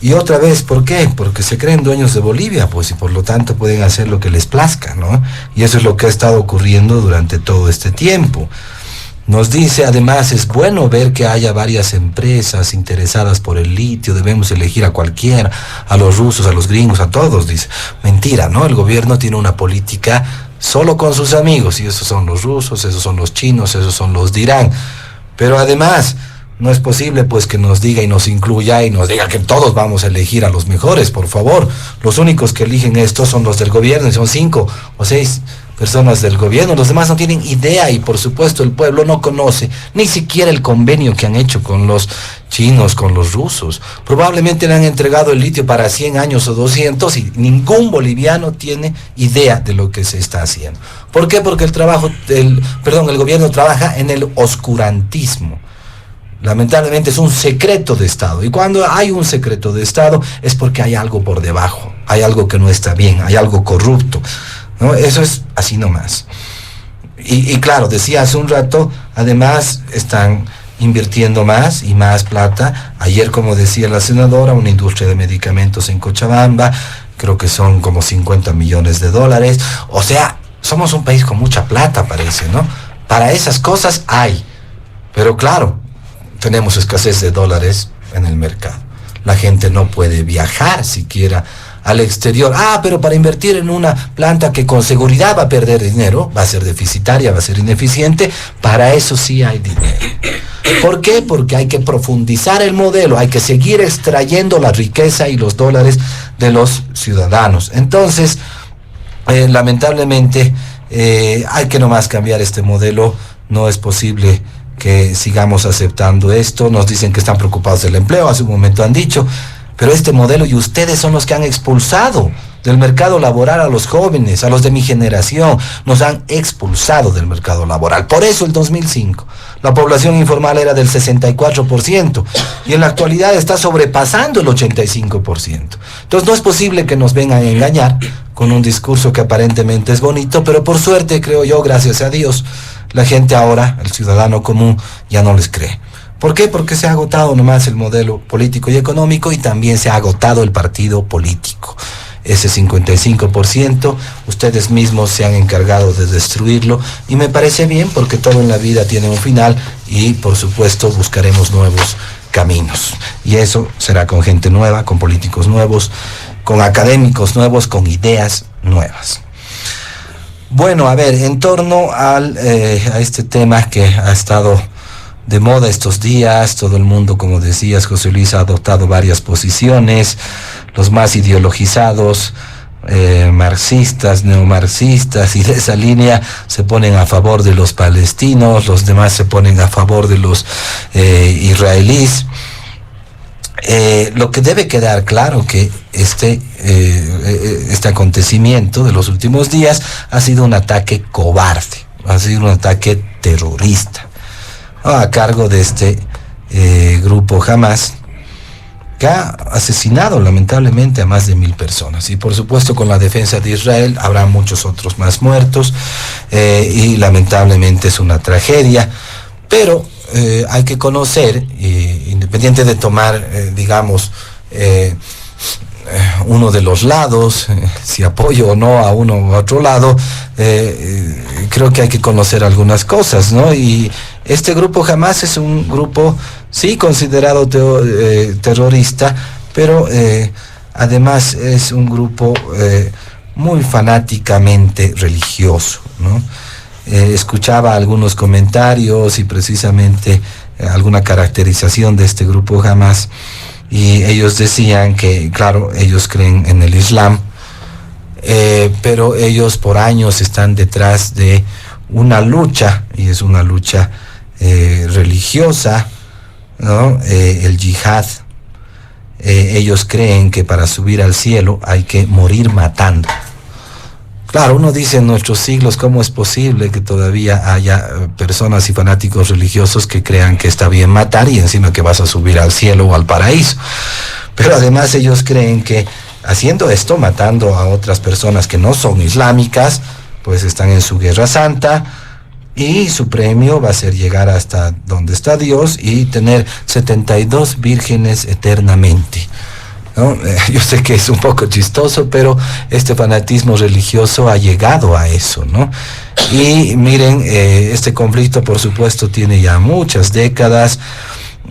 Y otra vez, ¿por qué? Porque se creen dueños de Bolivia, pues, y por lo tanto pueden hacer lo que les plazca, ¿no? Y eso es lo que ha estado ocurriendo durante todo este tiempo. Nos dice, además, es bueno ver que haya varias empresas interesadas por el litio, debemos elegir a cualquiera, a los rusos, a los gringos, a todos, dice. Mentira, ¿no? El gobierno tiene una política solo con sus amigos, y esos son los rusos, esos son los chinos, esos son los de Irán. Pero además, no es posible pues que nos diga y nos incluya y nos diga que todos vamos a elegir a los mejores, por favor. Los únicos que eligen esto son los del gobierno, y son 5 o 6 personas del gobierno. Los demás no tienen idea, y por supuesto el pueblo no conoce ni siquiera el convenio que han hecho con los chinos, con los rusos. Probablemente le han entregado el litio para 100 años o 200 y ningún boliviano tiene idea de lo que se está haciendo. ¿Por qué? Porque el gobierno trabaja en el oscurantismo. Lamentablemente es un secreto de Estado, y cuando hay un secreto de Estado es porque hay algo por debajo, hay algo que no está bien, hay algo corrupto, ¿no? Eso es así nomás. Y claro, decía hace un rato, además están invirtiendo más y más plata. Ayer, como decía la senadora, una industria de medicamentos en Cochabamba, creo que son como 50 millones de dólares. O sea, somos un país con mucha plata, parece, ¿no? Para esas cosas hay. Pero claro, tenemos escasez de dólares en el mercado. La gente no puede viajar siquiera al exterior. Pero para invertir en una planta que con seguridad va a perder dinero, va a ser deficitaria, va a ser ineficiente, para eso sí hay dinero. ¿Por qué? Porque hay que profundizar el modelo, hay que seguir extrayendo la riqueza y los dólares de los ciudadanos. Entonces, lamentablemente, hay que nomás cambiar este modelo. No es posible que sigamos aceptando esto. Nos dicen que están preocupados del empleo, hace un momento han dicho, pero este modelo, y ustedes son los que han expulsado del mercado laboral a los jóvenes, a los de mi generación, nos han expulsado del mercado laboral. Por eso el 2005 la población informal era del 64% y en la actualidad está sobrepasando el 85%. Entonces no es posible que nos vengan a engañar con un discurso que aparentemente es bonito, pero por suerte, creo yo, gracias a Dios, la gente ahora, el ciudadano común, ya no les cree. ¿Por qué? Porque se ha agotado nomás el modelo político y económico y también se ha agotado el partido político. Ese 55%, ustedes mismos se han encargado de destruirlo y me parece bien porque todo en la vida tiene un final y por supuesto buscaremos nuevos caminos. Y eso será con gente nueva, con políticos nuevos, con académicos nuevos, con ideas nuevas. Bueno, a ver, en torno a este tema que ha estado de moda estos días, todo el mundo, como decías, José Luis, ha adoptado varias posiciones, los más ideologizados, marxistas, neomarxistas, y de esa línea se ponen a favor de los palestinos, los demás se ponen a favor de los israelíes. Lo que debe quedar claro que este acontecimiento de los últimos días ha sido un ataque cobarde, ha sido un ataque terrorista, a cargo de este grupo Hamas, que ha asesinado lamentablemente a más de 1,000 personas. Y por supuesto con la defensa de Israel habrá muchos otros más muertos, y lamentablemente es una tragedia, pero hay que conocer, independiente de tomar, uno de los lados, si apoyo o no a uno u otro lado, creo que hay que conocer algunas cosas, ¿no? Y este grupo Hamas es un grupo, sí, considerado terrorista, pero además es un grupo muy fanáticamente religioso, ¿no? Escuchaba algunos comentarios y precisamente alguna caracterización de este grupo Hamas, y ellos decían que, claro, ellos creen en el Islam, pero ellos por años están detrás de una lucha, y es una lucha religiosa, ¿no? El yihad. Ellos creen que para subir al cielo hay que morir matando. Claro, uno dice en nuestros siglos, ¿cómo es posible que todavía haya personas y fanáticos religiosos que crean que está bien matar y encima que vas a subir al cielo o al paraíso? Pero además ellos creen que haciendo esto, matando a otras personas que no son islámicas, pues están en su guerra santa, y su premio va a ser llegar hasta donde está Dios y tener 72 vírgenes eternamente, ¿no? Yo sé que es un poco chistoso, pero este fanatismo religioso ha llegado a eso, ¿no? Y miren, este conflicto por supuesto tiene ya muchas décadas.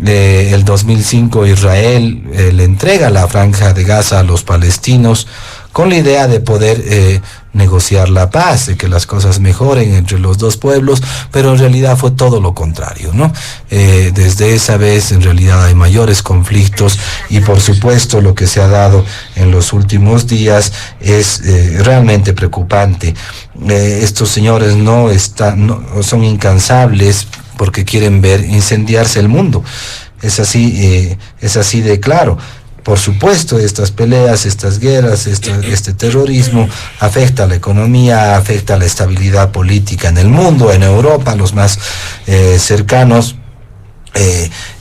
El 2005 Israel le entrega la franja de Gaza a los palestinos con la idea de poder negociar la paz, de que las cosas mejoren entre los dos pueblos, pero en realidad fue todo lo contrario, ¿no? Desde esa vez en realidad hay mayores conflictos, y por supuesto lo que se ha dado en los últimos días es realmente preocupante. Estos señores no son incansables porque quieren ver incendiarse el mundo. Es así de claro. Por supuesto, estas peleas, estas guerras, este terrorismo afecta a la economía, afecta a la estabilidad política en el mundo, en Europa, los más cercanos.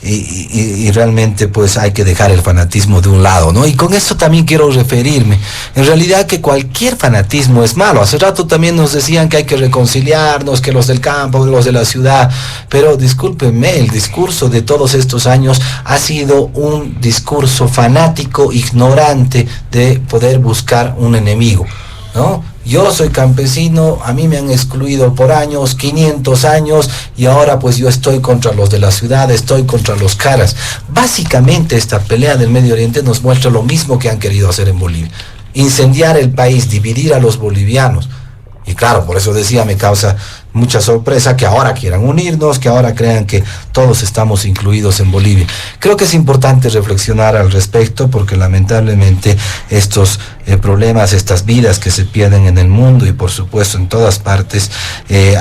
y realmente pues hay que dejar el fanatismo de un lado, ¿no? Y con esto también quiero referirme, en realidad que cualquier fanatismo es malo. Hace rato también nos decían que hay que reconciliarnos, que los del campo, los de la ciudad, pero discúlpenme, el discurso de todos estos años ha sido un discurso fanático, ignorante de poder buscar un enemigo, ¿no? Yo soy campesino, a mí me han excluido por años, 500 años, y ahora pues yo estoy contra los de la ciudad, estoy contra los caras. Básicamente esta pelea del Medio Oriente nos muestra lo mismo que han querido hacer en Bolivia. Incendiar el país, dividir a los bolivianos. Y claro, por eso decía, me causa mucha sorpresa que ahora quieran unirnos, que ahora crean que todos estamos incluidos en Bolivia. Creo que es importante reflexionar al respecto porque lamentablemente estos problemas, estas vidas que se pierden en el mundo y por supuesto en todas partes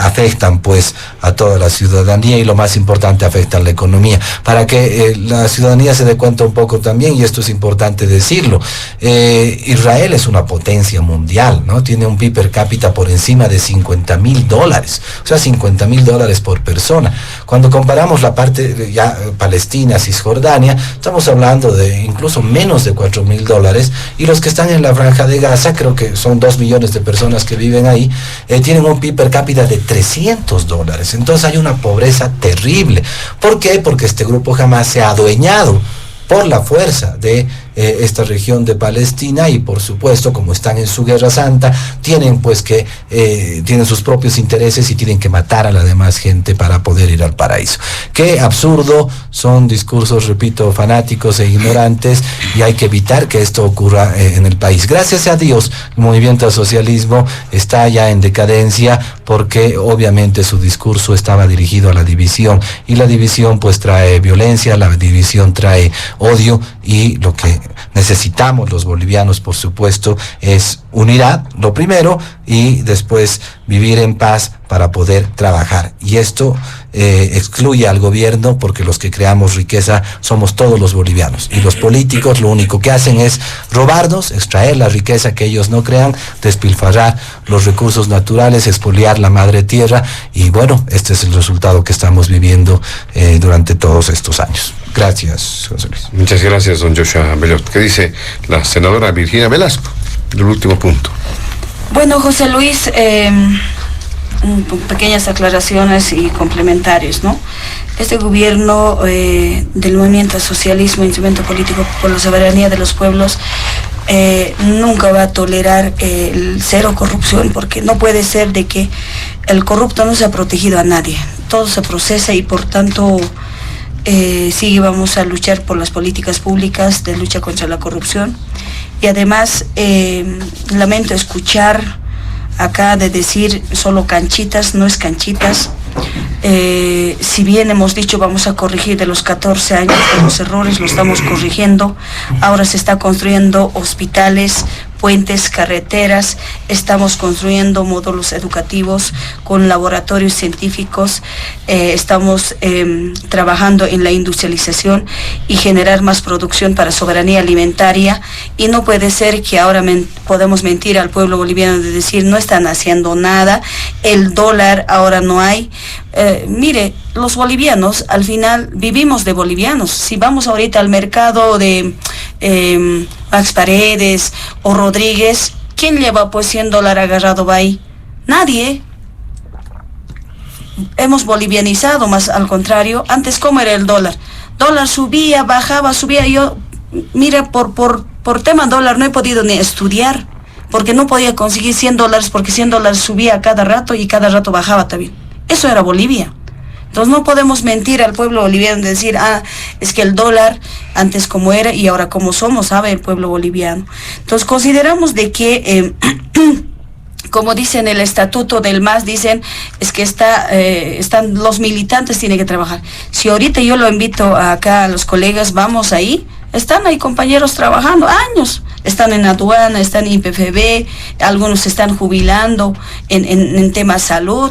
afectan pues a toda la ciudadanía y lo más importante, afectan la economía. Para que la ciudadanía se dé cuenta un poco también, y esto es importante decirlo, Israel es una potencia mundial, ¿no? Tiene un PIB per cápita por encima de $50,000. O sea, $50,000 por persona. Cuando comparamos la parte ya Palestina, Cisjordania, estamos hablando de incluso menos de $4,000, y los que están en la franja de Gaza, creo que son 2 millones de personas que viven ahí, tienen un PIB per cápita de $300. Entonces hay una pobreza terrible. ¿Por qué? Porque este grupo jamás se ha adueñado por la fuerza de esta región de Palestina, y por supuesto, como están en su guerra santa, tienen pues que tienen sus propios intereses y tienen que matar a la demás gente para poder ir al paraíso. Qué absurdo, son discursos, repito, fanáticos e ignorantes, y hay que evitar que esto ocurra en el país. Gracias a Dios, el movimiento al socialismo está ya en decadencia, porque obviamente su discurso estaba dirigido a la división, y la división pues trae violencia, la división trae odio, y lo que necesitamos los bolivianos, por supuesto, es unidad, lo primero, y después vivir en paz para poder trabajar. Y esto excluye al gobierno, porque los que creamos riqueza somos todos los bolivianos, y los políticos lo único que hacen es robarnos, extraer la riqueza que ellos no crean, despilfarrar los recursos naturales, expoliar la madre tierra, y bueno, este es el resultado que estamos viviendo durante todos estos años. Gracias, José Luis. Muchas gracias, don Joshua Bellot. ¿Qué dice la senadora Virginia Velasco del último punto? Bueno, José Luis, pequeñas aclaraciones y complementarios, ¿no? Este gobierno del movimiento al socialismo, instrumento político por la soberanía de los pueblos, nunca va a tolerar el cero corrupción, porque no puede ser de que el corrupto no se ha protegido a nadie. Todo se procesa, y por tanto sí vamos a luchar por las políticas públicas de lucha contra la corrupción. Y además lamento escuchar acá de decir solo canchitas, no es canchitas. Si bien hemos dicho vamos a corregir de los 14 años de los errores, lo estamos corrigiendo. Ahora se está construyendo hospitales, puentes, carreteras, estamos construyendo módulos educativos con laboratorios científicos, estamos trabajando en la industrialización y generar más producción para soberanía alimentaria, y no puede ser que ahora podemos mentir al pueblo boliviano de decir no están haciendo nada, el dólar ahora no hay. Mire, los bolivianos al final vivimos de bolivianos. Si vamos ahorita al mercado de Max Paredes o Rodríguez, ¿quién lleva pues $100 agarrado va ahí? Nadie. Hemos bolivianizado, más al contrario. Antes, ¿cómo era el dólar? Dólar subía, bajaba, subía. Yo, mira, por tema dólar no he podido ni estudiar, porque no podía conseguir $100, porque $100 subía a cada rato y cada rato bajaba también. Eso era Bolivia. Entonces no podemos mentir al pueblo boliviano de decir, es que el dólar antes como era y ahora como somos, sabe el pueblo boliviano. Entonces consideramos de que, como dicen el estatuto del MAS, dicen, es que están los militantes, tienen que trabajar. Si ahorita yo lo invito acá a los colegas, vamos ahí, están ahí compañeros trabajando años. Están en aduana, están en IPFB, algunos se están jubilando en temas salud.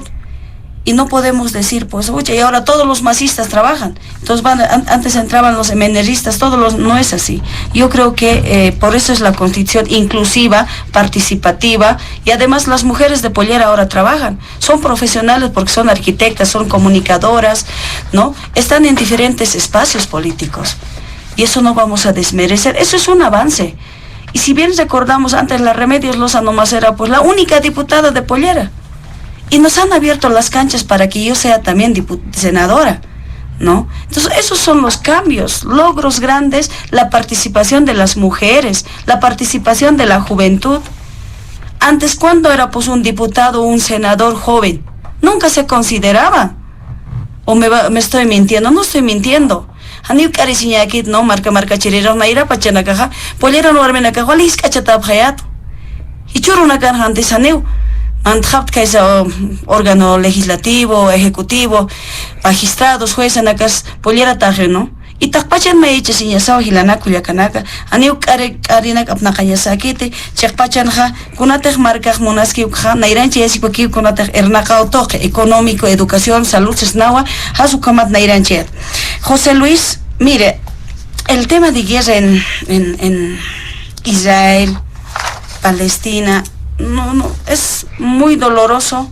Y no podemos decir, pues, oye, y ahora todos los masistas trabajan. Entonces antes entraban los MNRistas, no es así. Yo creo que por eso es la constitución inclusiva, participativa, y además las mujeres de Pollera ahora trabajan. Son profesionales porque son arquitectas, son comunicadoras, ¿no? Están en diferentes espacios políticos. Y eso no vamos a desmerecer. Eso es un avance. Y si bien recordamos, antes la Remedios Loza nomás era pues la única diputada de Pollera. Y nos han abierto las canchas para que yo sea también senadora, ¿no? Entonces, esos son los cambios, logros grandes, la participación de las mujeres, la participación de la juventud. Antes, ¿cuándo era pues un diputado o un senador joven? Nunca se consideraba. ¿O me estoy mintiendo? No estoy mintiendo. Aniu cariciñakit, no, marca chirero, naira pachanakaja, Pollera no armenakaja, alis cachatabhayato. Y churunakan antes aniu. Anthapt que es órgano legislativo, ejecutivo, magistrados, jueces, nakas, Pollera taje, ¿no? Y takpachan me eche siñasao hilanaku yakanaka, aniu karinak apnakayasakete, chakpachan ja, kunatek markaj monaski ukja, nairanchi yasipaki kunatek ernakao toque, económico, educación, salud, sesnawa, hasukamat nairanchi. José Luis, mire, el tema de guerra en Israel, Palestina, no, es muy doloroso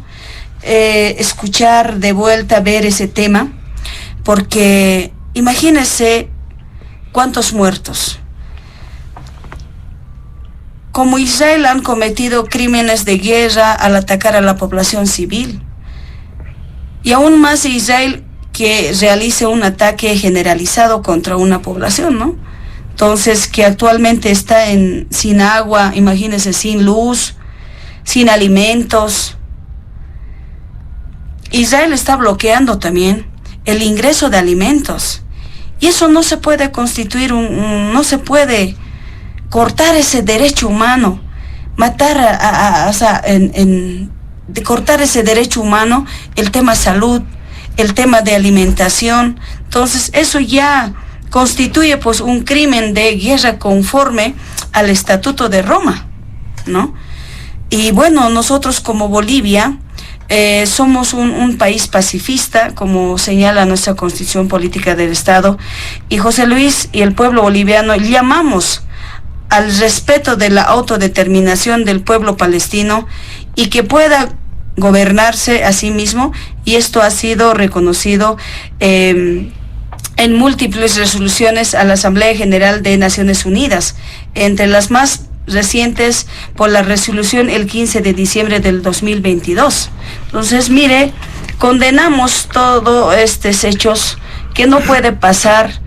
escuchar de vuelta, ver ese tema, porque imagínense cuántos muertos. Como Israel han cometido crímenes de guerra al atacar a la población civil. Y aún más Israel que realice un ataque generalizado contra una población, ¿no? Entonces, que actualmente está sin agua, imagínense, sin luz, sin alimentos. Israel está bloqueando también el ingreso de alimentos. Y eso no se puede constituir no se puede cortar ese derecho humano, matar de cortar ese derecho humano, el tema salud, el tema de alimentación. Entonces, eso ya constituye pues un crimen de guerra conforme al Estatuto de Roma, ¿no? Y bueno, nosotros como Bolivia somos un país pacifista, como señala nuestra Constitución Política del Estado, y José Luis y el pueblo boliviano llamamos al respeto de la autodeterminación del pueblo palestino y que pueda gobernarse a sí mismo, y esto ha sido reconocido en múltiples resoluciones a la Asamblea General de Naciones Unidas, entre las más recientes por la resolución el 15 de diciembre del 2022. Entonces, mire, condenamos todos estos hechos que no puede pasar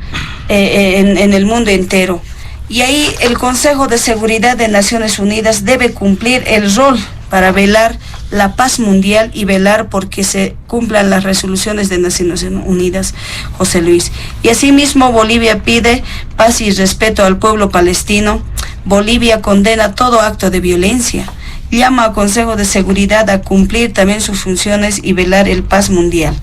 en el mundo entero. Y ahí el Consejo de Seguridad de Naciones Unidas debe cumplir el rol para velar la paz mundial y velar porque se cumplan las resoluciones de Naciones Unidas, José Luis. Y asimismo Bolivia pide paz y respeto al pueblo palestino. Bolivia condena todo acto de violencia. Llama al Consejo de Seguridad a cumplir también sus funciones y velar el paz mundial.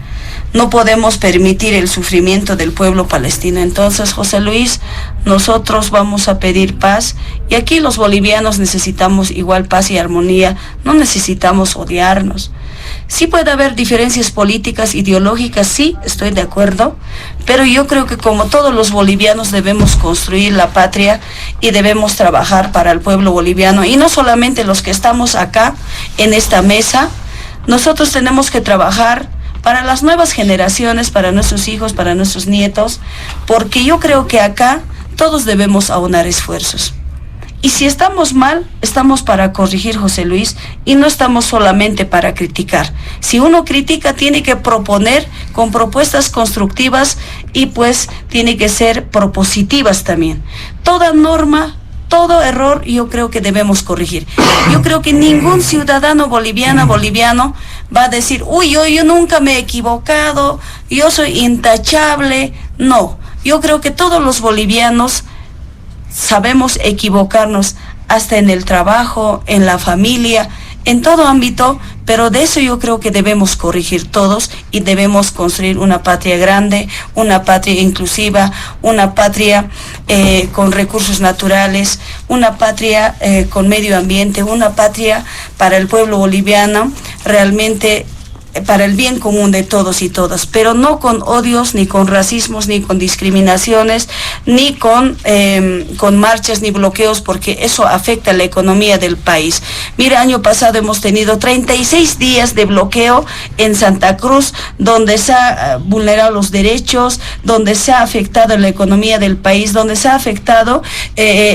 No podemos permitir el sufrimiento del pueblo palestino. Entonces, José Luis, nosotros vamos a pedir paz, y aquí los bolivianos necesitamos igual paz y armonía, no necesitamos odiarnos. Sí puede haber diferencias políticas, ideológicas, sí, estoy de acuerdo, pero yo creo que como todos los bolivianos debemos construir la patria y debemos trabajar para el pueblo boliviano, y no solamente los que estamos acá en esta mesa. Nosotros tenemos que trabajar para las nuevas generaciones, para nuestros hijos, para nuestros nietos, porque yo creo que acá todos debemos aunar esfuerzos. Y si estamos mal, estamos para corregir, José Luis, y no estamos solamente para criticar. Si uno critica, tiene que proponer con propuestas constructivas y pues tiene que ser propositivas también. Toda norma, todo error, yo creo que debemos corregir. Yo creo que ningún ciudadano boliviano va a decir, uy, yo nunca me he equivocado, yo soy intachable. No, yo creo que todos los bolivianos sabemos equivocarnos, hasta en el trabajo, en la familia, en todo ámbito, pero de eso yo creo que debemos corregir todos y debemos construir una patria grande, una patria inclusiva, una patria con recursos naturales, una patria con medio ambiente, una patria para el pueblo boliviano realmente para el bien común de todos y todas, pero no con odios, ni con racismos, ni con discriminaciones, ni con marchas, ni bloqueos, porque eso afecta a la economía del país. Mira, año pasado hemos tenido 36 días de bloqueo en Santa Cruz, donde se ha vulnerado los derechos, donde se ha afectado la economía del país, donde se ha afectado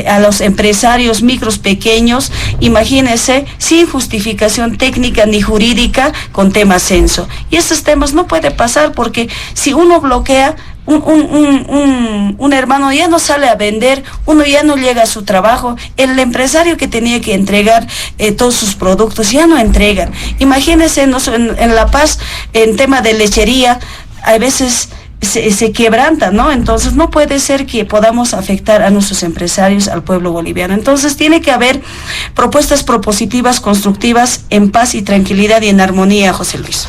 a los empresarios micros, pequeños, imagínense, sin justificación técnica ni jurídica, con temas censo. Y estos temas no puede pasar, porque si uno bloquea, un hermano ya no sale a vender, uno ya no llega a su trabajo, el empresario que tenía que entregar todos sus productos ya no entregan. Imagínense en La Paz, en tema de lechería, a veces se quebranta, ¿no? Entonces no puede ser que podamos afectar a nuestros empresarios, al pueblo boliviano. Entonces tiene que haber propuestas propositivas, constructivas, en paz y tranquilidad y en armonía, José Luis.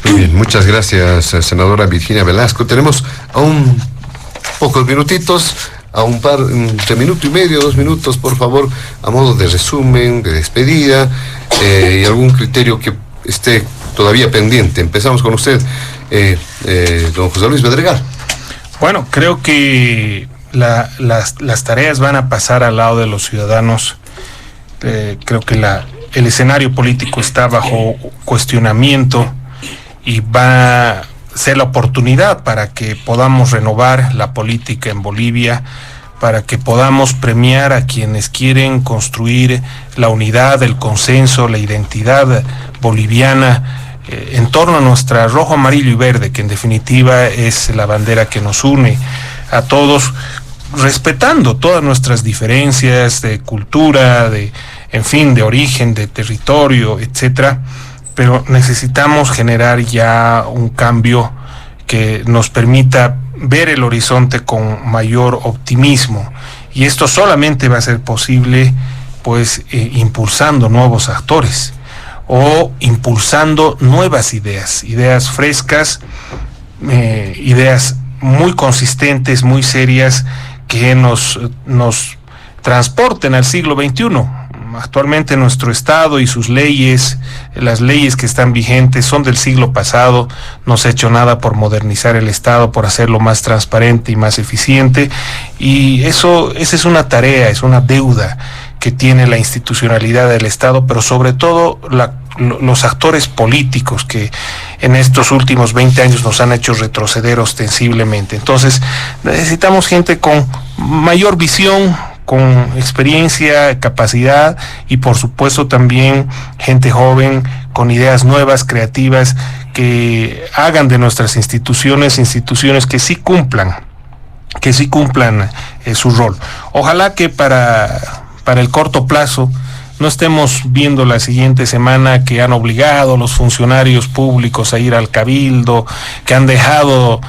Muy bien, muchas gracias, senadora Virginia Velasco. Tenemos aún pocos minutitos, a un par, entre minuto y medio, 2 minutos, por favor, a modo de resumen, de despedida, y algún criterio que esté todavía pendiente. Empezamos con usted, don José Luis Bedregal. Bueno, creo que las tareas van a pasar al lado de los ciudadanos. Creo que el escenario político está bajo cuestionamiento y va a ser la oportunidad para que podamos renovar la política en Bolivia, para que podamos premiar a quienes quieren construir la unidad, el consenso, la identidad boliviana en torno a nuestra rojo, amarillo y verde, que en definitiva es la bandera que nos une a todos, respetando todas nuestras diferencias de cultura, de origen, de territorio, etcétera. Pero necesitamos generar ya un cambio que nos permita ver el horizonte con mayor optimismo. Y esto solamente va a ser posible, pues, impulsando nuevos actores o impulsando nuevas ideas frescas, ideas muy consistentes, muy serias, que nos transporten al siglo XXI. Actualmente nuestro Estado y sus leyes, las leyes que están vigentes son del siglo pasado. No se ha hecho nada por modernizar el Estado, por hacerlo más transparente y más eficiente, y esa es una tarea, es una deuda que tiene la institucionalidad del Estado, pero sobre todo los actores políticos que en estos últimos 20 años nos han hecho retroceder ostensiblemente. Entonces necesitamos gente con mayor visión, con experiencia, capacidad, y por supuesto también gente joven con ideas nuevas, creativas, que hagan de nuestras instituciones que sí cumplan su rol. Ojalá que para el corto plazo no estemos viendo la siguiente semana que han obligado a los funcionarios públicos a ir al cabildo, que han dejado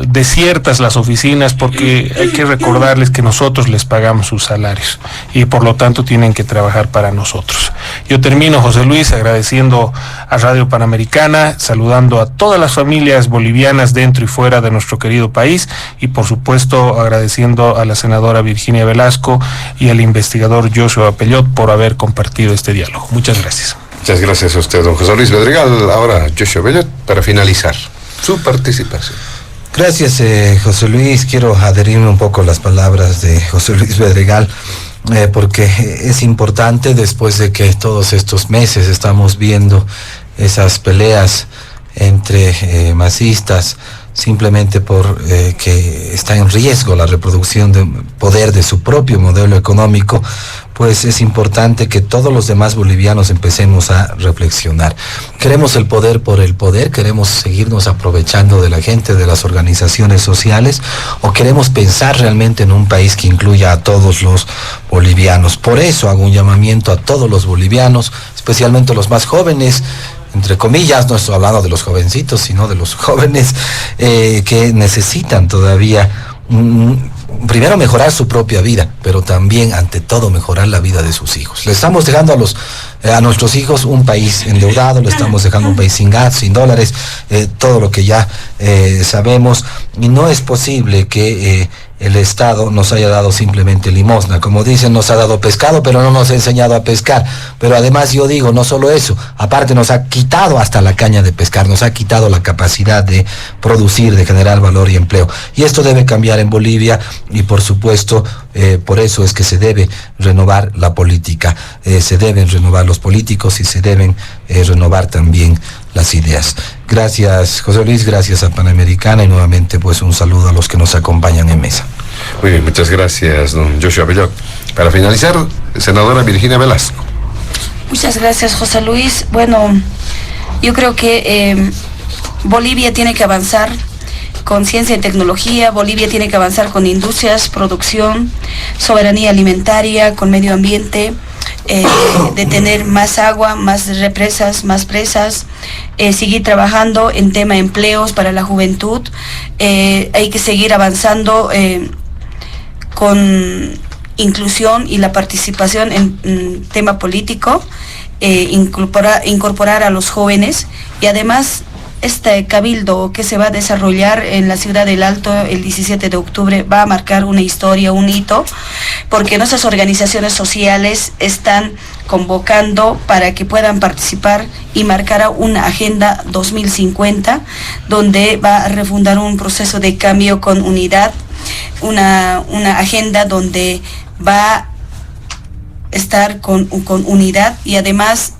desiertas las oficinas, porque hay que recordarles que nosotros les pagamos sus salarios y por lo tanto tienen que trabajar para nosotros. Yo termino, José Luis, agradeciendo a Radio Panamericana, saludando a todas las familias bolivianas dentro y fuera de nuestro querido país, y por supuesto agradeciendo a la senadora Virginia Velasco y al investigador Joshua Pellot por haber compartido este diálogo. Muchas gracias. Muchas gracias a usted, don José Luis Bedregal. Ahora Joshua Pellot, para finalizar su participación. Gracias, José Luis. Quiero adherirme un poco a las palabras de José Luis Bedregal, porque es importante, después de que todos estos meses estamos viendo esas peleas entre masistas, simplemente por que está en riesgo la reproducción de poder de su propio modelo económico, pues es importante que todos los demás bolivianos empecemos a reflexionar. ¿Queremos el poder por el poder? ¿Queremos seguirnos aprovechando de la gente, de las organizaciones sociales? ¿O queremos pensar realmente en un país que incluya a todos los bolivianos? Por eso hago un llamamiento a todos los bolivianos, especialmente los más jóvenes, entre comillas, no estoy hablando de los jovencitos, sino de los jóvenes que necesitan todavía primero mejorar su propia vida, pero también, ante todo, mejorar la vida de sus hijos. Le estamos dejando a nuestros hijos un país endeudado, le estamos dejando un país sin gas, sin dólares, todo lo que ya sabemos, y no es posible que el Estado nos haya dado simplemente limosna. Como dicen, nos ha dado pescado, pero no nos ha enseñado a pescar. Pero además yo digo, no solo eso, aparte nos ha quitado hasta la caña de pescar, nos ha quitado la capacidad de producir, de generar valor y empleo. Y esto debe cambiar en Bolivia y por supuesto, por eso es que se debe renovar la política, se deben renovar los políticos y se deben renovar también las ideas. Gracias, José Luis, gracias a Panamericana y nuevamente pues un saludo a los que nos acompañan en mesa. Muy bien, muchas gracias, don Joshua Bellot. Para finalizar, senadora Virginia Velasco. Muchas gracias, José Luis. Bueno, yo creo que Bolivia tiene que avanzar con ciencia y tecnología, Bolivia tiene que avanzar con industrias, producción, soberanía alimentaria, con medio ambiente, de tener más agua, más represas, más presas, seguir trabajando en tema de empleos para la juventud, hay que seguir avanzando con inclusión y la participación en tema político, incorporar a los jóvenes y además este cabildo que se va a desarrollar en la ciudad del Alto el 17 de octubre va a marcar una historia, un hito, porque nuestras organizaciones sociales están convocando para que puedan participar y marcar una agenda 2050, donde va a refundar un proceso de cambio con unidad, una agenda donde va a estar con unidad y además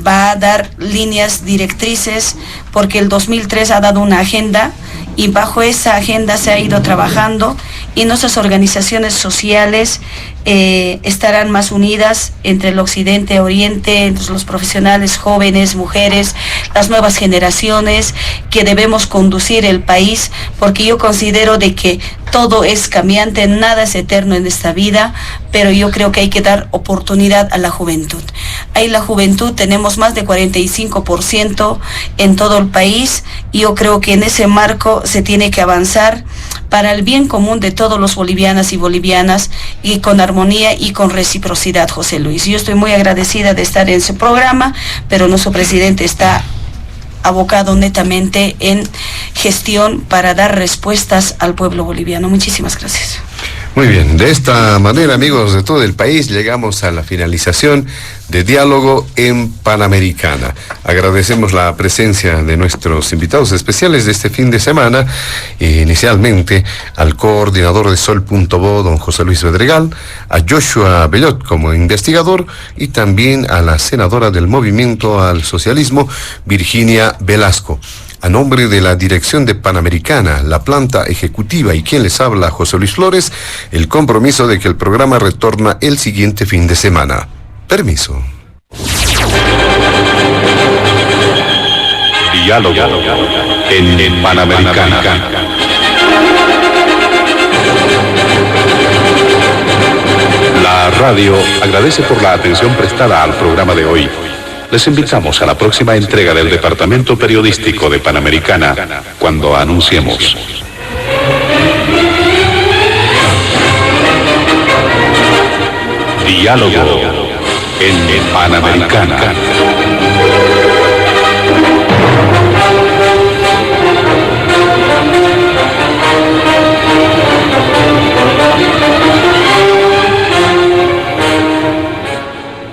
va a dar líneas directrices, porque el 2003 ha dado una agenda y bajo esa agenda se ha ido trabajando y nuestras organizaciones sociales estarán más unidas entre el occidente, oriente, entre los profesionales, jóvenes, mujeres, las nuevas generaciones, que debemos conducir el país, porque yo considero de que todo es cambiante, nada es eterno en esta vida, pero yo creo que hay que dar oportunidad a la juventud. Ahí la juventud tenemos más de 45% en todo el país y yo creo que en ese marco se tiene que avanzar para el bien común de todos los bolivianas y bolivianas y con armonía y con reciprocidad, José Luis. Yo estoy muy agradecida de estar en ese programa, pero nuestro presidente está abocado netamente en gestión para dar respuestas al pueblo boliviano. Muchísimas gracias. Muy bien, de esta manera, amigos de todo el país, llegamos a la finalización de Diálogo en Panamericana. Agradecemos la presencia de nuestros invitados especiales de este fin de semana, inicialmente al coordinador de Sol.bo, don José Luis Bedregal, a Joshua Bellot como investigador y también a la senadora del Movimiento al Socialismo, Virginia Velasco. A nombre de la dirección de Panamericana, la planta ejecutiva y quien les habla, José Luis Flores, el compromiso de que el programa retorna el siguiente fin de semana. Permiso. Diálogo en Panamericana. La radio agradece por la atención prestada al programa de hoy. Les invitamos a la próxima entrega del Departamento Periodístico de Panamericana, cuando anunciemos. Diálogo en Panamericana.